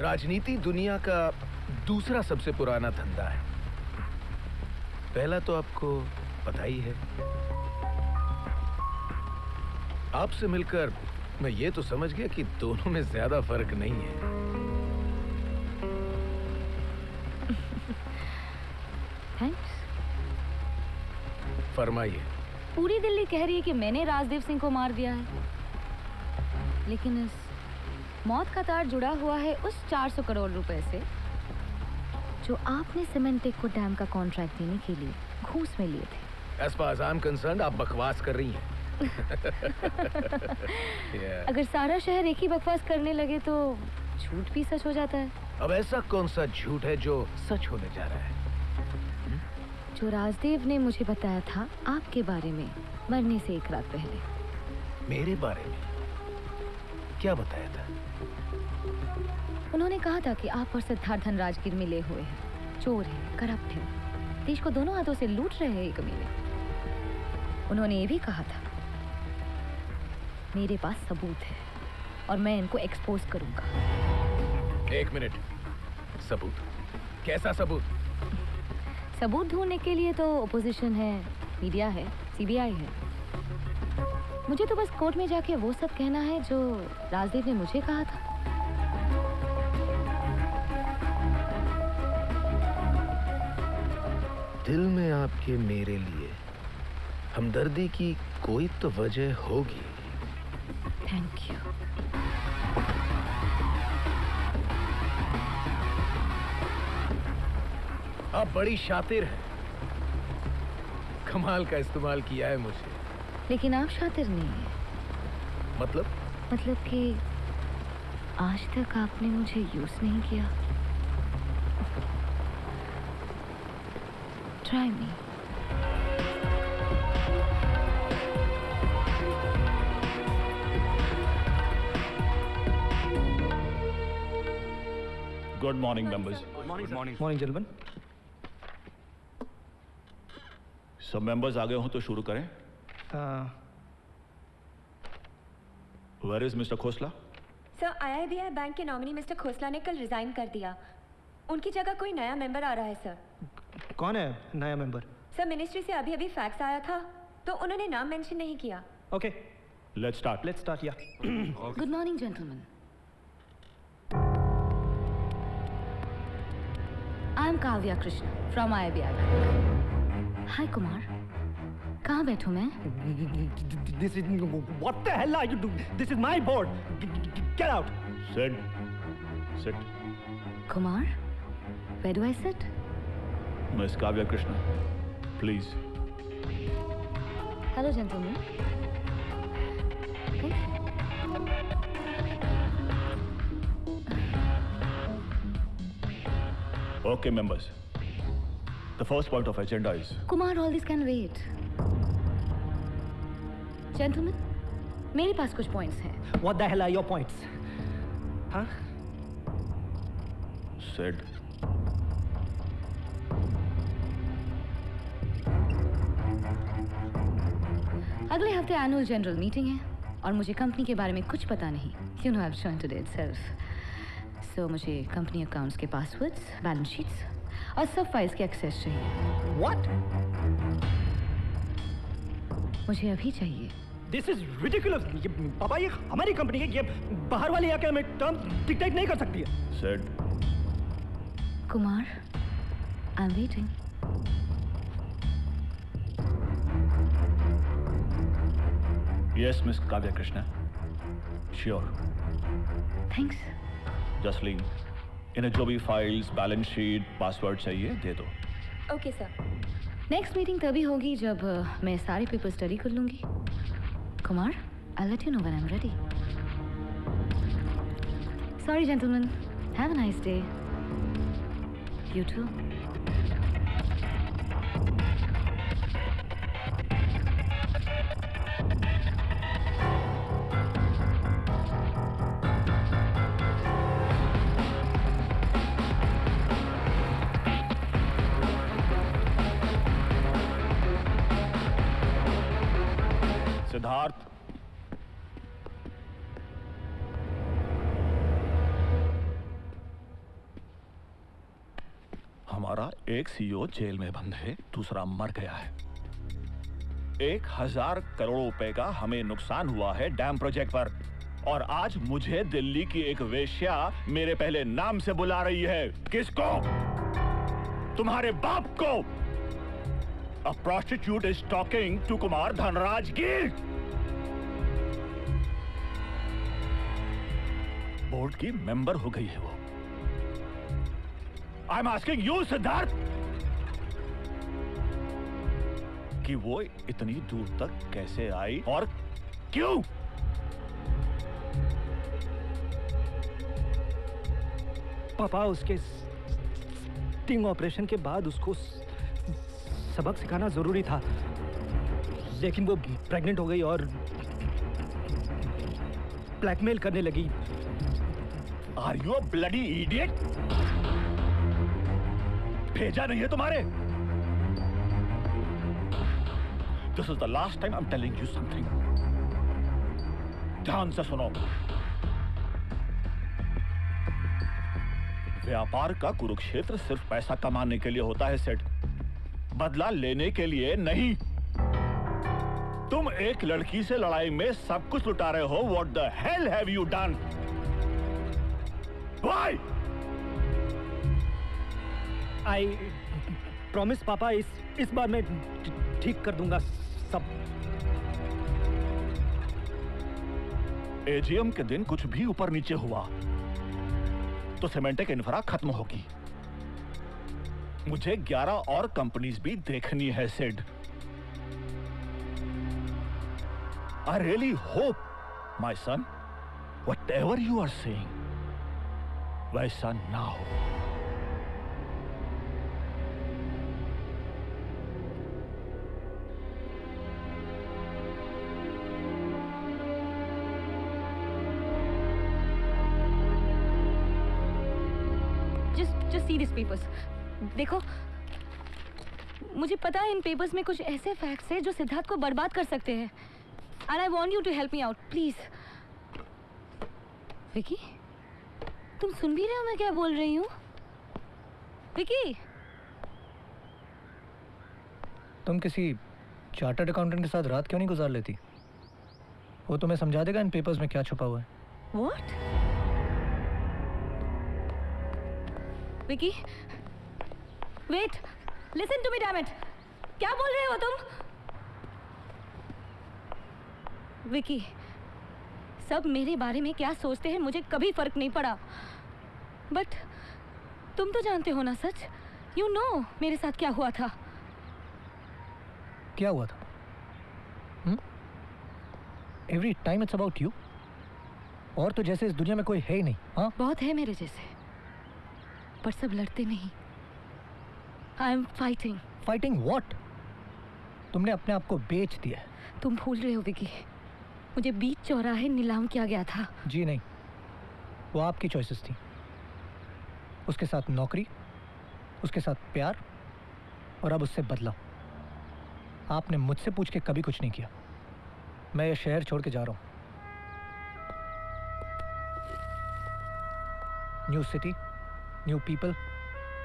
[SPEAKER 13] राजनीति दुनिया का दूसरा सबसे पुराना धंधा है। पहला तो आपको पता ही है। आपसे मिलकर मैं ये तो समझ गया कि दोनों में ज्यादा फर्क नहीं है।
[SPEAKER 4] थैंक्स।
[SPEAKER 13] फरमाइए।
[SPEAKER 4] पूरी दिल्ली कह रही है कि मैंने राजदेव सिंह को मार दिया है, लेकिन इस मौत का तार जुड़ा हुआ है उस 400 करोड़ रुपए से जो आपने सीमेंटेक को डैम का कॉन्ट्रैक्ट देने के लिए घूस में लिए थे।
[SPEAKER 13] As far as I'm concerned, आप बकवास कर रही हैं।
[SPEAKER 4] अगर सारा शहर एक ही बकवास करने लगे तो झूठ भी सच हो जाता है।
[SPEAKER 13] अब ऐसा कौन सा झूठ है जो सच होने जा रहा है?
[SPEAKER 4] जो राजदेव ने मुझे बताया था आपके बारे में मरने से एक रात पहले।
[SPEAKER 13] मेरे बारे में क्या बताया था?
[SPEAKER 4] उन्होंने कहा था कि आप और सिद्धार्थ धनराजगिर मिले हुए हैं, चोर हैं, करप्ट हैं, देश को दोनों हाथों से लूट रहे हैं ये कमीने। उन्होंने ये भी कहा था मेरे पास सबूत है और मैं इनको एक्सपोज करूंगा।
[SPEAKER 13] एक मिनट, सबूत? कैसा सबूत?
[SPEAKER 4] सबूत ढूंढने के लिए तो ओपोजिशन है, मीडिया है, सीबीआई है। मुझे तो बस कोर्ट में जाके वो सब कहना है जो राजदेव ने मुझे कहा था।
[SPEAKER 13] दिल में आपके मेरे लिए हमदर्दी की कोई तो वजह होगी।
[SPEAKER 4] Thank you.
[SPEAKER 13] आप बड़ी शातिर हैं। कमाल का इस्तेमाल किया है मुझे।
[SPEAKER 4] लेकिन आप शातिर नहीं हैं। मतलब कि आज तक आपने मुझे यूज नहीं किया। Try me.
[SPEAKER 9] Good morning members.
[SPEAKER 10] Morning gentleman.
[SPEAKER 9] सब मेंबर्स आ गए हों तो शुरू करें। Where is mister Khosla?
[SPEAKER 11] Sir, IIBI bank के नॉमिनी मिस्टर खोसला ने कल रिजाइन कर दिया। उनकी जगह कोई नया मेंबर आ रहा है सर।
[SPEAKER 10] कौन है नया मेंबर?
[SPEAKER 11] सर, मिनिस्ट्री से अभी अभी फैक्स आया था तो उन्होंने नाम मेंशन नहीं किया।
[SPEAKER 10] Okay,
[SPEAKER 9] let's start yeah.
[SPEAKER 4] Good morning gentleman. I am Kavya Krishna from IIBI bank. Hi Kumar, कहाँ बैठूं मैं?
[SPEAKER 10] This is what the hell are you doing? This is my board. Get out.
[SPEAKER 9] Sit.
[SPEAKER 4] Kumar, where do I sit?
[SPEAKER 9] Miss Kavya Krishna, please.
[SPEAKER 4] Hello, gentlemen. Thank you.
[SPEAKER 9] Okay, members. The first point of agenda is...
[SPEAKER 4] Kumar, all this can wait. Gentlemen, मेरे पास कुछ points हैं.
[SPEAKER 10] What the hell are your points? Huh?
[SPEAKER 9] Said.
[SPEAKER 4] अगले हफ्ते एनुअल जनरल मीटिंग है और मुझे कंपनी के बारे में कुछ पता नहीं. You know I've joined today itself. So मुझे कंपनी अकाउंट्स के पासवर्ड्स, बैलेंस शीट्स और सब फाइल्स के एक्सेस चाहिए.
[SPEAKER 10] What?
[SPEAKER 4] मुझे अभी चाहिए.
[SPEAKER 10] This is ridiculous. पापा, ये हमारी कंपनी है, ये बाहर वाली आके हमें टर्म डिक्टेट नहीं कर सकती है.
[SPEAKER 9] Said.
[SPEAKER 4] Kumar, I'm waiting.
[SPEAKER 9] Yes, Miss Kavya Krishna. Sure.
[SPEAKER 4] Thanks.
[SPEAKER 9] Just leave. इन्हें जो भी फाइल्स, बैलेंस शीट, पासवर्ड चाहिए दे दो.
[SPEAKER 11] Okay sir.
[SPEAKER 4] नेक्स्ट मीटिंग तभी होगी जब मैं सारे पेपर स्टडी कर लूंगी. Kumar, I'll let you know when I'm ready. Sorry, gentlemen. Have a nice day. You too.
[SPEAKER 9] Siddharth, तुम्हारा एक सीईओ जेल में बंद है, दूसरा मर गया है। 1000 करोड़ रुपए का हमें नुकसान हुआ है डैम प्रोजेक्ट पर, और आज मुझे दिल्ली की एक वेश्या मेरे पहले नाम से बुला रही है। किसको? तुम्हारे बाप को। A prostitute is talking to Kumar Dhanraj Gill. Board की मेंबर हो गई है वो। I'm asking you, सिद्धार्थ, कि वो इतनी दूर तक कैसे आई और क्यों?
[SPEAKER 10] पापा, उसके स्टिंग ऑपरेशन के बाद उसको सबक सिखाना जरूरी था, लेकिन वो प्रेग्नेंट हो गई और ब्लैकमेल करने लगी।
[SPEAKER 9] Are you a bloody idiot? भेजा नहीं है तुम्हारे? This is the last time I'm telling you something. ध्यान से सुनो। व्यापार का कुरुक्षेत्र सिर्फ पैसा कमाने के लिए होता है सेठ, बदला लेने के लिए नहीं। तुम एक लड़की से लड़ाई में सब कुछ लुटा रहे हो। What the hell have you done? Why?
[SPEAKER 10] I promise पापा, इस बार मैं ठीक कर दूंगा सब।
[SPEAKER 9] एजीएम के दिन कुछ भी ऊपर नीचे हुआ तो सिमेंटेक इंफ्रा खत्म होगी। मुझे 11 और कंपनीज भी देखनी है Sid. I really hope, my son, whatever you are saying, वैसा ना हो।
[SPEAKER 4] Just see these papers. देखो, मुझे पता है इन पेपर्स में कुछ ऐसे फैक्ट्स हैं जो सिद्धार्थ को बर्बाद कर सकते हैं। And I want you to help me out, please. Vicky, तुम सुन भी रहे हो मैं क्या बोल रही हूँ? विकी,
[SPEAKER 10] तुम किसी चार्टर्ड अकाउंटेंट के साथ रात क्यों नहीं गुजार लेती? वो तुम्हें समझा देगा इन पेपर्स में क्या छुपा हुआ है।
[SPEAKER 4] What? Vicky, wait, listen to me, damn it. क्या बोल रहे हो तुम? विकी, सब मेरे बारे में क्या सोचते हैं मुझे कभी फर्क नहीं पड़ा, बट तुम तो जानते हो ना सच। You know मेरे साथ क्या हुआ था।
[SPEAKER 10] क्या हुआ था? Every time it's about you. और तो जैसे इस दुनिया में कोई है ही नहीं। हाँ,
[SPEAKER 4] बहुत है मेरे जैसे, पर सब लड़ते नहीं। I am fighting.
[SPEAKER 10] Fighting what? तुमने अपने आप को बेच दिया।
[SPEAKER 4] तुम भूल रहे हो विकी, मुझे बीच चौराहे नीलाम किया गया था।
[SPEAKER 10] जी नहीं, वो आपकी चॉइसेस थी। उसके साथ नौकरी, उसके साथ प्यार, और अब उससे बदला। आपने मुझसे पूछ के कभी कुछ नहीं किया। मैं ये शहर छोड़ के जा रहा हूँ। New city, new people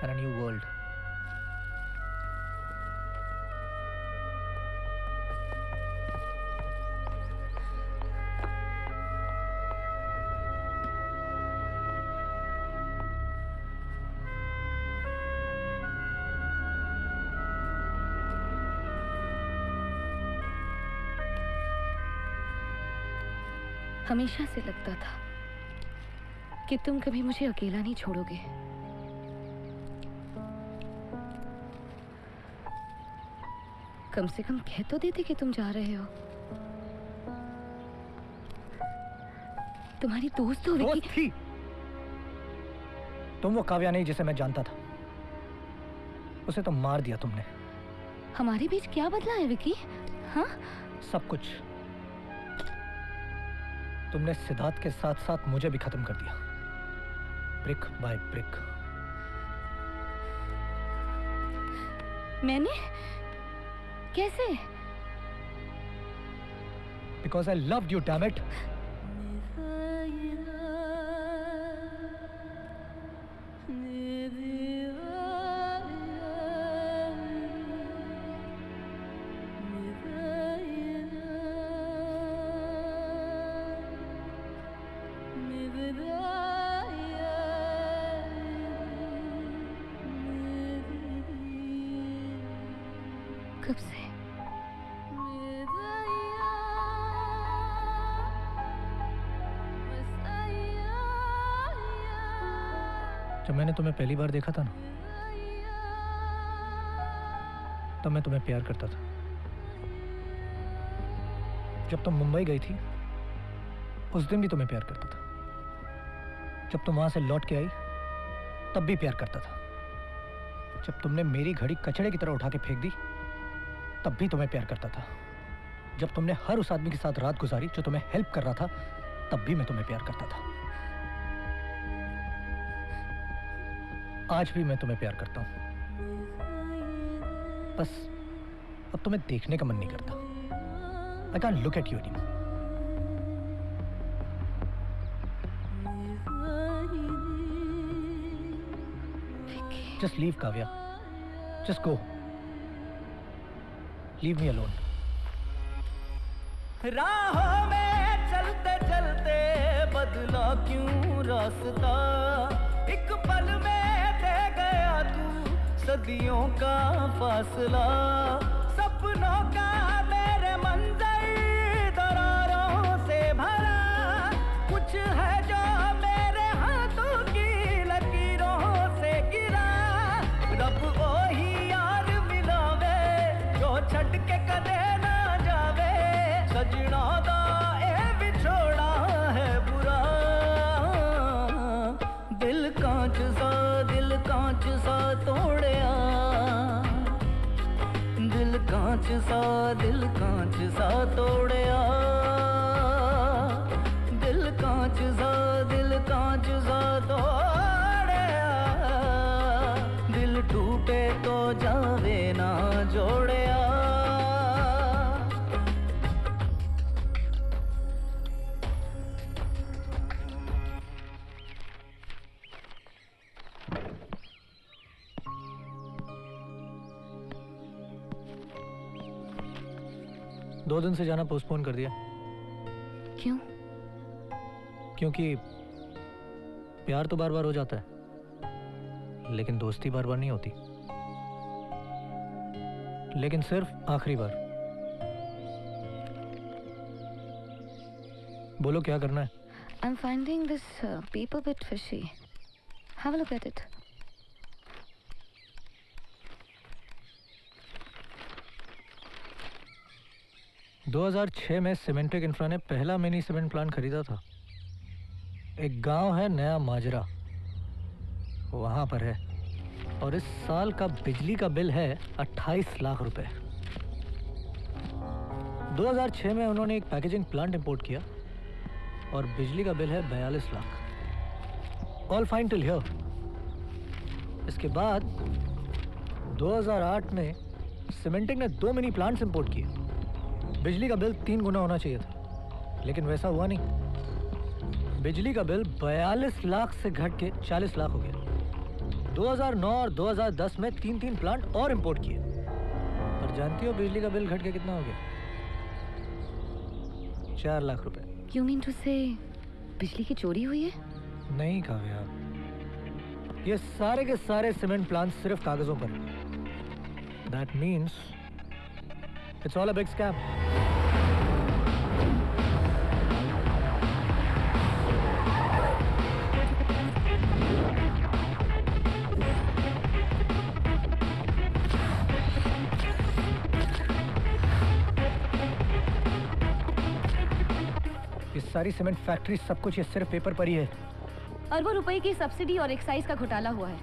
[SPEAKER 10] and a new world.
[SPEAKER 4] हमेशा से लगता था कि तुम कभी मुझे अकेला नहीं छोड़ोगे। कम से कम कह तो देते कि तुम जा रहे हो। तुम्हारी दोस्त हो विकी।
[SPEAKER 10] थी तुम वो काव्या नहीं जिसे मैं जानता था। उसे तो मार दिया तुमने।
[SPEAKER 4] हमारे बीच क्या बदला है विकी? हाँ,
[SPEAKER 10] सब कुछ। तुमने सिद्धार्थ के साथ साथ मुझे भी खत्म कर दिया, ब्रिक बाय ब्रिक।
[SPEAKER 4] मैंने? कैसे?
[SPEAKER 10] Because I loved you, damn it.
[SPEAKER 4] कब से?
[SPEAKER 10] जब मैंने तुम्हें पहली बार देखा था ना, तब मैं तुम्हें प्यार करता था। जब तुम मुंबई गई थी, उस दिन भी तुम्हें प्यार करता था। जब तुम वहां से लौट के आई, तब भी प्यार करता था। जब तुमने मेरी घड़ी कचड़े की तरह उठा के फेंक दी, तब भी तुम्हें प्यार करता था। जब तुमने हर उस आदमी के साथ रात गुजारी जो तुम्हें हेल्प कर रहा था, तब भी मैं तुम्हें प्यार करता था। आज भी मैं तुम्हें प्यार करता हूं। बस अब तुम्हें देखने का मन नहीं करता। I can't look at you anymore. Just leave, Kavya. Just go. Leave me alone.
[SPEAKER 1] राहों में चलते चलते बदला क्यों रास्ता, एक पल में दे गया तू सदियों का फासला। सपनों का मेरे मंजर दरारों से भरा, कुछ है जो मेरे हाथों की लकीरों से गिरा। रब वही यार मिलावे जो छट के कदे ना जावे, सजना दा ए विछोड़ा है बुरा। दिल कांच सा तोड़या, दिल कांच सा तोड़या, दिल कांच सा तोड़या। दिल टूटे तो जावे ना जोड़या।
[SPEAKER 10] दो दिन से जाना पोस्टपोन कर दिया।
[SPEAKER 4] क्यों?
[SPEAKER 10] क्योंकि प्यार तो बार बार हो जाता है, लेकिन दोस्ती बार बार नहीं होती। लेकिन सिर्फ आखिरी बार। बोलो क्या करना है?
[SPEAKER 4] I'm finding this paper bit fishy. Have a look at it.
[SPEAKER 10] – 2006 में सीमेंटेक इंफ्रा ने पहला मिनी सीमेंट प्लांट खरीदा था। एक गांव है नया माजरा, वहां पर है। और इस साल का बिजली का बिल है 28 लाख रुपए। 2006 में उन्होंने एक पैकेजिंग प्लांट इंपोर्ट किया और बिजली का बिल है 42 lakh. All fine till here. इसके बाद 2008 में सीमेंटेक ने 2 मिनी प्लांट्स इंपोर्ट किए। बिजली का बिल 3 गुना होना चाहिए था, लेकिन वैसा हुआ नहीं। बिजली का बिल 42 लाख से घट के 40 लाख हो गया। 2009 और 2010 में 3 प्लांट और इंपोर्ट किए। और जानती हो बिजली का बिल घट के कितना हो गया? 4 लाख रुपए।
[SPEAKER 4] You mean to say बिजली की चोरी हुई है?
[SPEAKER 10] नहीं काव्या, ये सारे के सारे सीमेंट प्लांट सिर्फ कागजों पर हैं। That means it's all a big scam. ये सारी सीमेंट फैक्ट्री, सब कुछ ये सिर्फ पेपर पर ही है।
[SPEAKER 4] अरबों रुपए की सब्सिडी और एक्साइज का घोटाला हुआ है।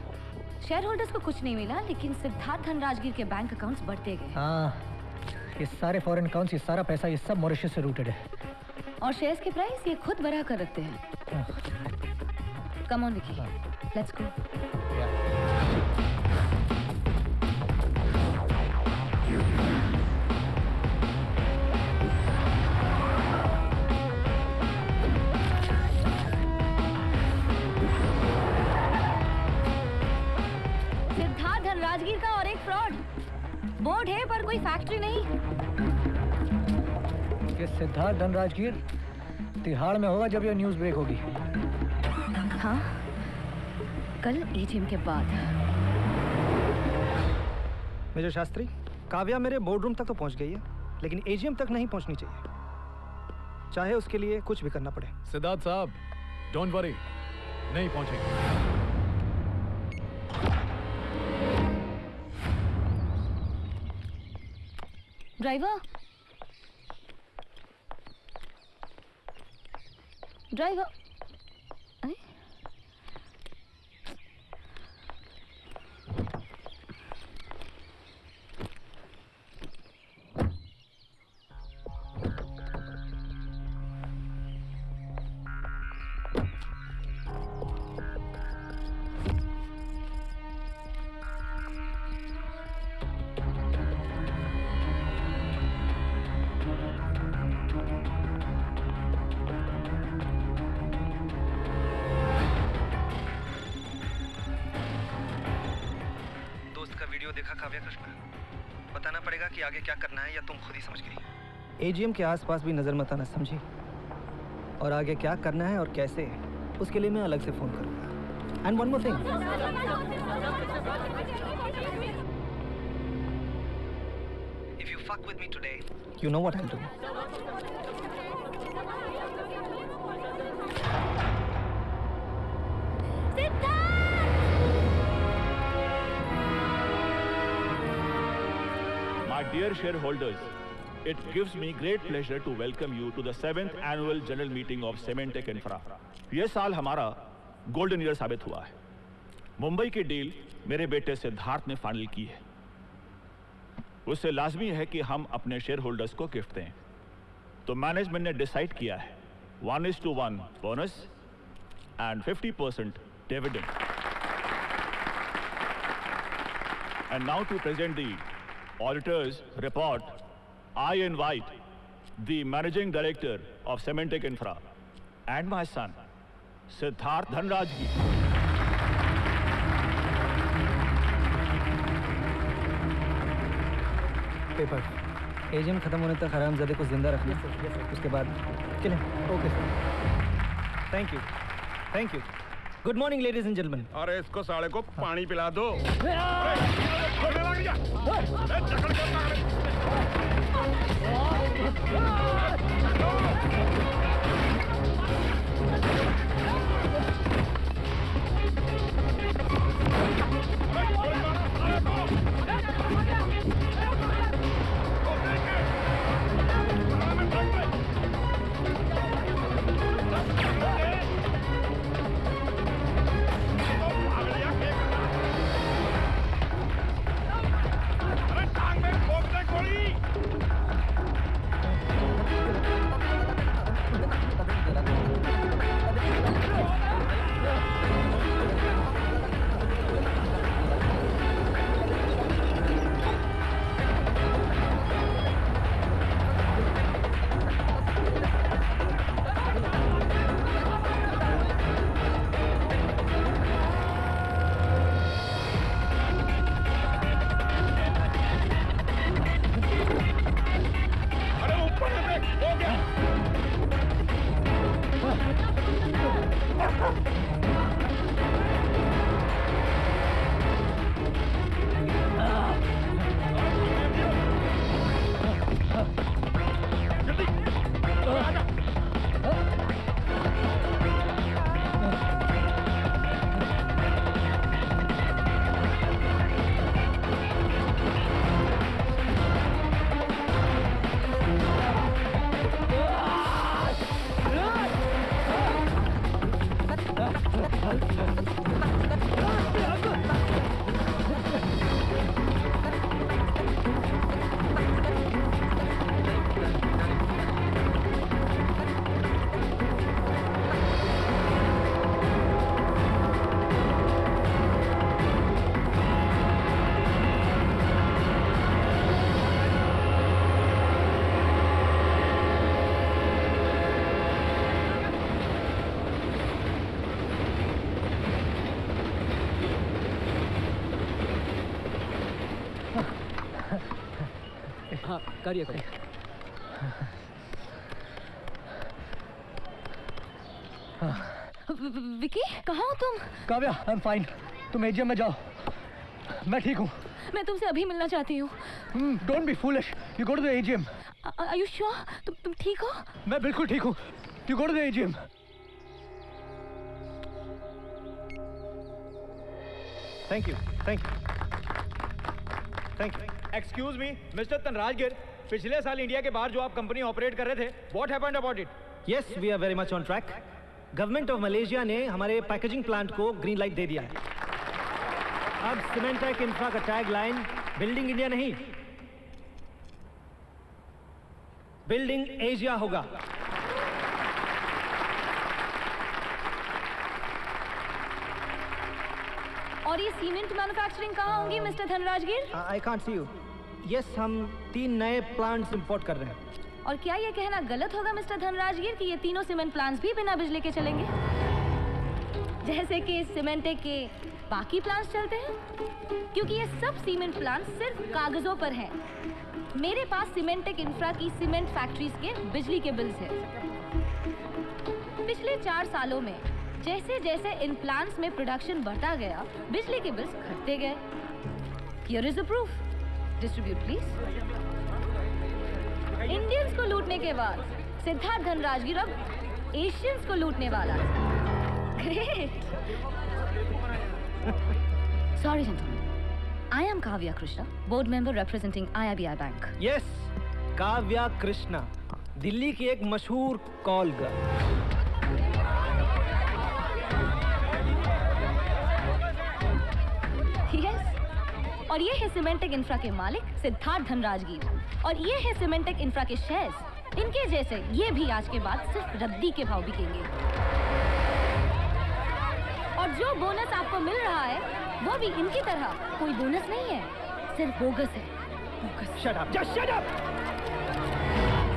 [SPEAKER 4] शेयर होल्डर्स को कुछ नहीं मिला, लेकिन सिद्धार्थ धनराजगीर के बैंक अकाउंट्स बढ़ते गए।
[SPEAKER 10] हाँ, ये सारे फॉरेन अकाउंट्स, ये सारा पैसा, ये सब मॉरिशस से रूटेड है।
[SPEAKER 4] और शेयर्स के प्राइस ये खुद बढ़ा कर रखते हैं। Come on Vicky, let's go. Siddharth Dhanrajgir का और एक फ्रॉड। बोर्ड है पर कोई फैक्ट्री नहीं।
[SPEAKER 10] ये सिद्धार्थ धनराजगीर तिहाड़ में होगा जब ये न्यूज़ ब्रेक होगी।
[SPEAKER 4] हाँ, कल एजीएम के बाद।
[SPEAKER 10] मेजर शास्त्री, काव्या मेरे बोर्ड रूम तक तो पहुंच गई है, लेकिन एजीएम तक नहीं पहुंचनी चाहिए, चाहे उसके लिए कुछ भी करना पड़े।
[SPEAKER 5] सिद्धार्थ साहब, डोंट वरी, नहीं पहुंचेगी।
[SPEAKER 4] ड्राइवर, ड्राइवर, अरे
[SPEAKER 10] देखा काव्या कृष्णा, बताना पड़ेगा कि आगे क्या करना है या तुम खुद ही समझ गई। एजीएम के आसपास भी नजर मत आना, समझी? और आगे क्या करना है और कैसे, उसके लिए मैं अलग से फोन करूंगा। And one more thing, if you fuck with me today, you know what I will do.
[SPEAKER 9] My dear shareholders, it gives me great pleasure to welcome you to the 7th annual general meeting of Cementech Infra. ये साल हमारा गोल्डन ईयर साबित हुआ है। मुंबई की डील मेरे बेटे सिद्धार्थ ने फाइनल की है। उससे लाजमी है कि हम अपने शेयर होल्डर्स को गिफ्ट दें। तो मैनेजमेंट ने डिसाइड किया है 1:1 bonus and 50% dividend. And now to present the auditor's report, I invite the Managing Director of Cementech Infra and my son, Siddharth Dhanrajgi.
[SPEAKER 10] Paper AGM खत्म होने तक हरामजादे को जिंदा रखना, उसके बाद चलें। Okay sir, thank you, thank you. Good morning ladies and gentleman.
[SPEAKER 19] अरे इसको साले को पानी पिला दो।
[SPEAKER 10] हाँ, करिए करिए।
[SPEAKER 4] विकी, कहाँ हो तुम?
[SPEAKER 10] Kavya, I am fine. तुम एजीएम में जाओ। मैं ठीक हूँ।
[SPEAKER 4] मैं तुमसे अभी मिलना चाहती हूँ।
[SPEAKER 10] Don't be foolish, you go to the AGM.
[SPEAKER 4] Are you sure? तुम ठीक हो?
[SPEAKER 10] मैं बिल्कुल ठीक हूँ, you go to the AGM. Thank you, thank you, thank you.
[SPEAKER 20] Excuse me mister Tanrajgir, पिछले साल इंडिया के बाहर जो आप कंपनी ऑपरेट कर रहे थे, what happened about it?
[SPEAKER 10] Yes, we are very much on track. Government of Malaysia ने हमारे पैकेजिंग प्लांट को ग्रीन लाइट दे दिया है। अब सीमेंटेक इंफ्रा का टैग लाइन बिल्डिंग इंडिया नहीं, बिल्डिंग एशिया होगा।
[SPEAKER 4] और ये सीमेंट मैन्युफैक्चरिंग कहाँ होंगी mister Dhanrajgir?
[SPEAKER 10] I can't see you. Yes, हम 3 नए प्लांट्स इंपोर्ट कर रहे हैं।
[SPEAKER 4] और क्या ये कहना गलत होगा मिस्टर धनराजगिर कि ये तीनों सीमेंट प्लांट्स भी बिना बिजली के चलेंगे, जैसे कि सीमेंटेक के बाकी प्लांट्स चलते हैं? क्योंकि ये सब सीमेंट प्लांट्स सिर्फ कागजों पर हैं। मेरे पास सीमेंटेक इंफ्रा की सीमेंट फैक्ट्रीज के बिजली के बिल्स हैं। पिछले 4 सालों में जैसे जैसे इन प्लांट्स में प्रोडक्शन बढ़ता गया, बिजली के बिल्स घटते गए। Here is the proof. Distribute please. Indians को लूटने के बाद सिद्धार्थ धनराजगिर अब एशियंस को लूटने वाला है। Great. Sorry, gentlemen. I am Kavya Krishna, board member representing IIBI Bank.
[SPEAKER 10] Yes, Kavya Krishna, Delhi की एक मशहूर कॉल गर्ल।
[SPEAKER 4] Yes. और ये है सीमेंटेक इंफ्रा के मालिक सिद्धार्थ धनराजगिर, और ये है सीमेंटेक इंफ्रा के शेयर्स। इनके जैसे ये भी आज के बाद सिर्फ रद्दी के भाव बिकेंगे। और जो बोनस आपको मिल रहा है वो भी इनकी तरह कोई बोनस नहीं है, सिर्फ बोगस है।
[SPEAKER 10] Shut up, just shut up!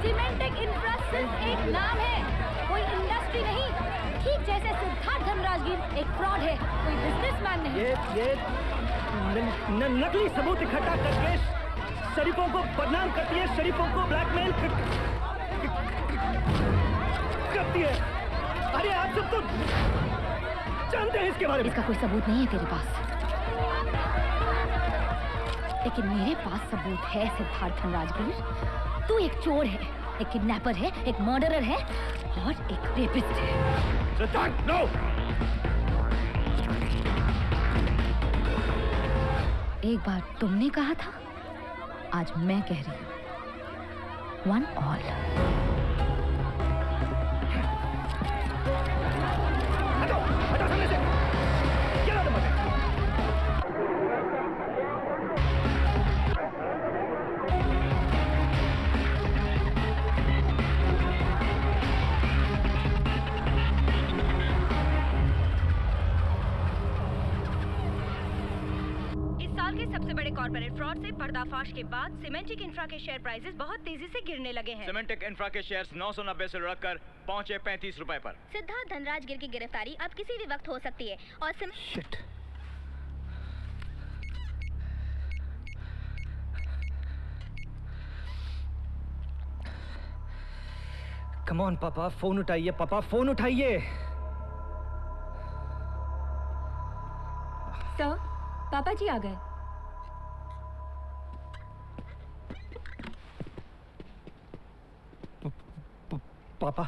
[SPEAKER 4] Semantic infra सिर्फ एक नाम है, कोई इंडस्ट्री नहीं। ठीक जैसे सिद्धार्थ धनराजगिर एक फ्रॉड है, कोई बिजनेसमैन नहीं।
[SPEAKER 10] ये नकली सबूत इकट्ठा करके शरीफों को बदनाम करती है, शरीफों को ब्लैकमेल करती है। अरे आप सब तो जानते हैं इसके बारे में।
[SPEAKER 4] इसका कोई सबूत नहीं है तेरे पास, लेकिन मेरे पास सबूत है सिद्धार्थ धनराजगिर। तू एक चोर है, एक किडनैपर है, एक मर्डरर है और एक रेपिस्ट है।
[SPEAKER 9] सिद्धार्थ, नो!
[SPEAKER 4] एक बार तुमने कहा था, आज मैं कह रही हूँ, वन ऑल।
[SPEAKER 12] सबसे बड़े कॉर्पोरेट फ्रॉड से पर्दाफाश के बाद सीमेंटेक इंफ्रा के शेयर प्राइसेस बहुत तेजी से गिरने लगे हैं।
[SPEAKER 20] सीमेंटेक इंफ्रा के शेयर्स 990 से लुढ़ककर पहुंचे 35 रुपए पर।
[SPEAKER 12] सिद्धार्थ धनराजगिर की गिरफ्तारी अब किसी भी वक्त हो सकती है और
[SPEAKER 10] Shit. Come on, पापा, फोन उठाइए। पापा, फोन उठाइए।
[SPEAKER 11] सर, पापा जी आ गए।
[SPEAKER 10] पापा,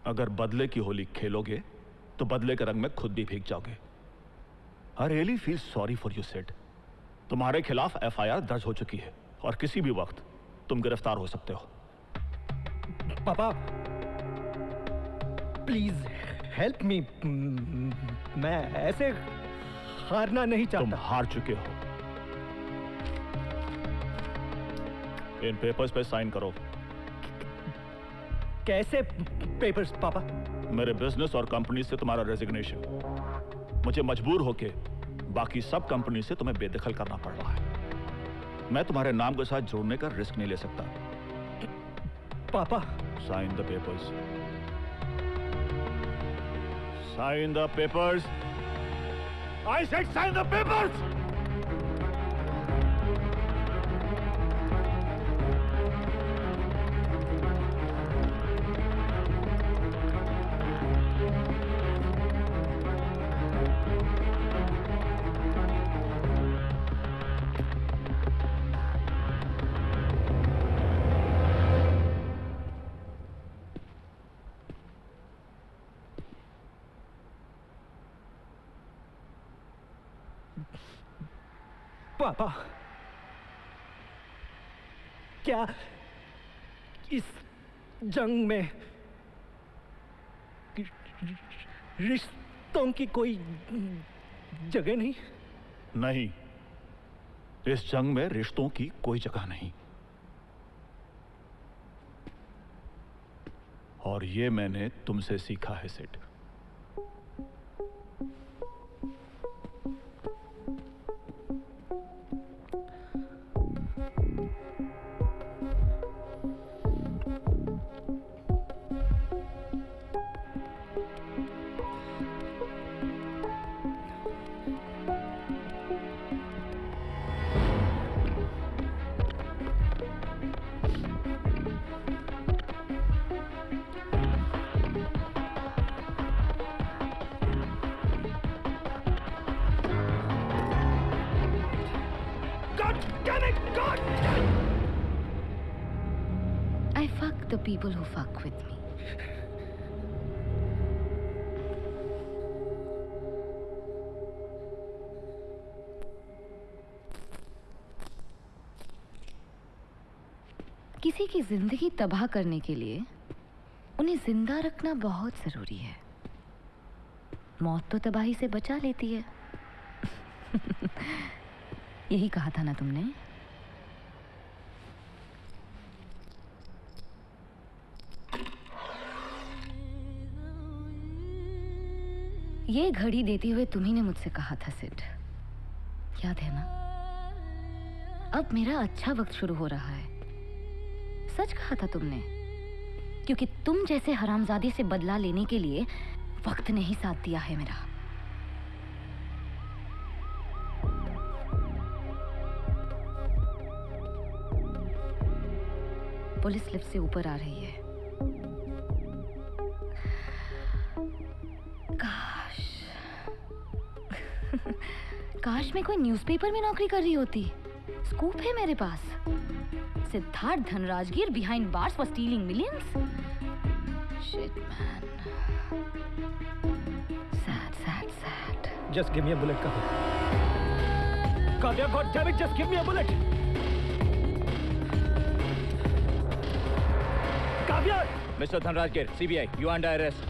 [SPEAKER 9] अगर बदले की होली खेलोगे तो बदले के रंग में खुद भी भीग जाओगे। I really feel sorry for you said. तुम्हारे खिलाफ एफआईआर दर्ज हो चुकी है और किसी भी वक्त तुम गिरफ्तार हो सकते हो।
[SPEAKER 10] पापा, प्लीज हेल्प मी। मैं ऐसे हारना नहीं चाहता।
[SPEAKER 9] तुम हार चुके हो। इन पेपर्स पे साइन करो।
[SPEAKER 10] कैसे पेपर्स पापा?
[SPEAKER 9] मेरे बिजनेस और कंपनी से तुम्हारा रेजिग्नेशन। मुझे मजबूर होके बाकी सब कंपनी से तुम्हें बेदखल करना पड़ रहा है। मैं तुम्हारे नाम के साथ जोड़ने का रिस्क नहीं ले सकता।
[SPEAKER 10] पापा,
[SPEAKER 9] sign the papers. Sign the papers. I said sign the papers.
[SPEAKER 10] पापा, क्या इस जंग में रिश्तों की कोई जगह नहीं?
[SPEAKER 9] नहीं, इस जंग में रिश्तों की कोई जगह नहीं। और ये मैंने तुमसे सीखा है Sid.
[SPEAKER 4] I fuck the people who fuck with me. किसी की जिंदगी तबाह करने के लिए उन्हें जिंदा रखना बहुत जरूरी है। मौत तो तबाही से बचा लेती है। यही कहा था ना तुमने? ये घड़ी देते हुए तुम्ही ने मुझसे कहा था सिड, याद है ना? अब मेरा अच्छा वक्त शुरू हो रहा है। सच कहा था तुमने, क्योंकि तुम जैसे हरामजादी से बदला लेने के लिए वक्त ने ही साथ दिया है मेरा। पुलिस लिफ्ट से ऊपर आ रही है। काश मैं कोई न्यूज़पेपर में नौकरी कर रही होती। स्कूप है मेरे पास। Siddharth Dhanrajgir behind bars for stealing millions? Shit, man. Sad.
[SPEAKER 10] Just give me a bullet, Kavya. Kavya, God damn it, just give me a bullet. Kavya!
[SPEAKER 20] Mr. Dhanrajgir, CBI, you under arrest.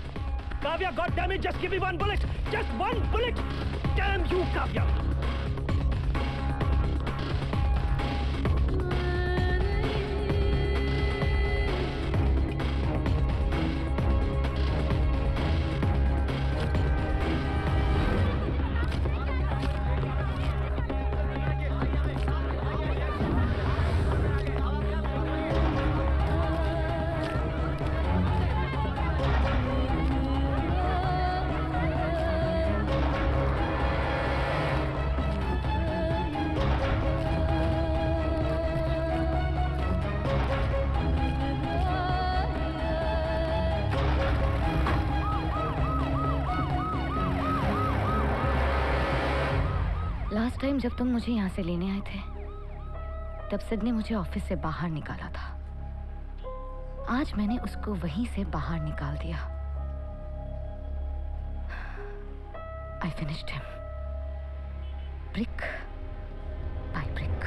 [SPEAKER 10] Kavya, God damn it, just give me one bullet. Just one bullet. Damn you, Kavya.
[SPEAKER 4] Last time जब तुम मुझे यहाँ से लेने आए थे, तब सिड ने मुझे ऑफिस से बाहर निकाला था। आज मैंने उसको वहीं से बाहर निकाल दिया। I finished him. Brick by brick.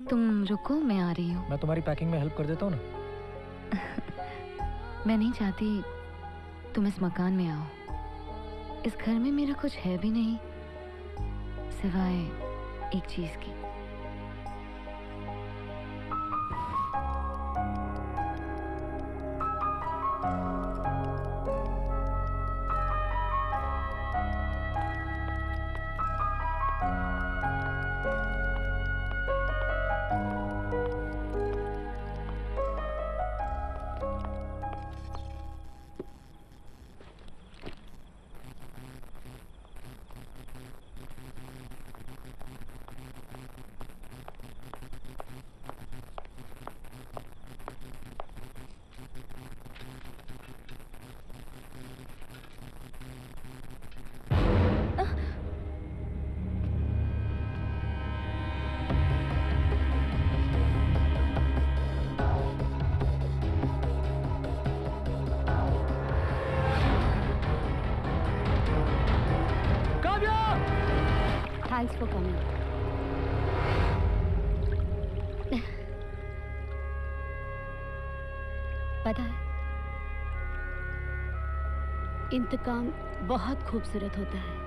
[SPEAKER 4] तुम रुको, मैं आ रही हूँ।
[SPEAKER 10] मैं तुम्हारी पैकिंग में हेल्प कर देता हूँ ना।
[SPEAKER 4] मैं नहीं चाहती तुम इस मकान में आओ। इस घर में मेरा कुछ है भी नहीं सिवाय एक चीज की।
[SPEAKER 15] Thanks for coming. पता है, इंतकाम बहुत खूबसूरत होता है।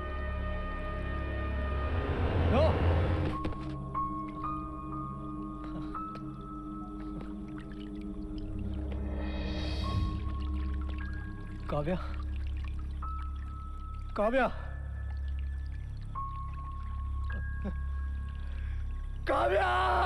[SPEAKER 10] काव्या, काव्या, काव्या!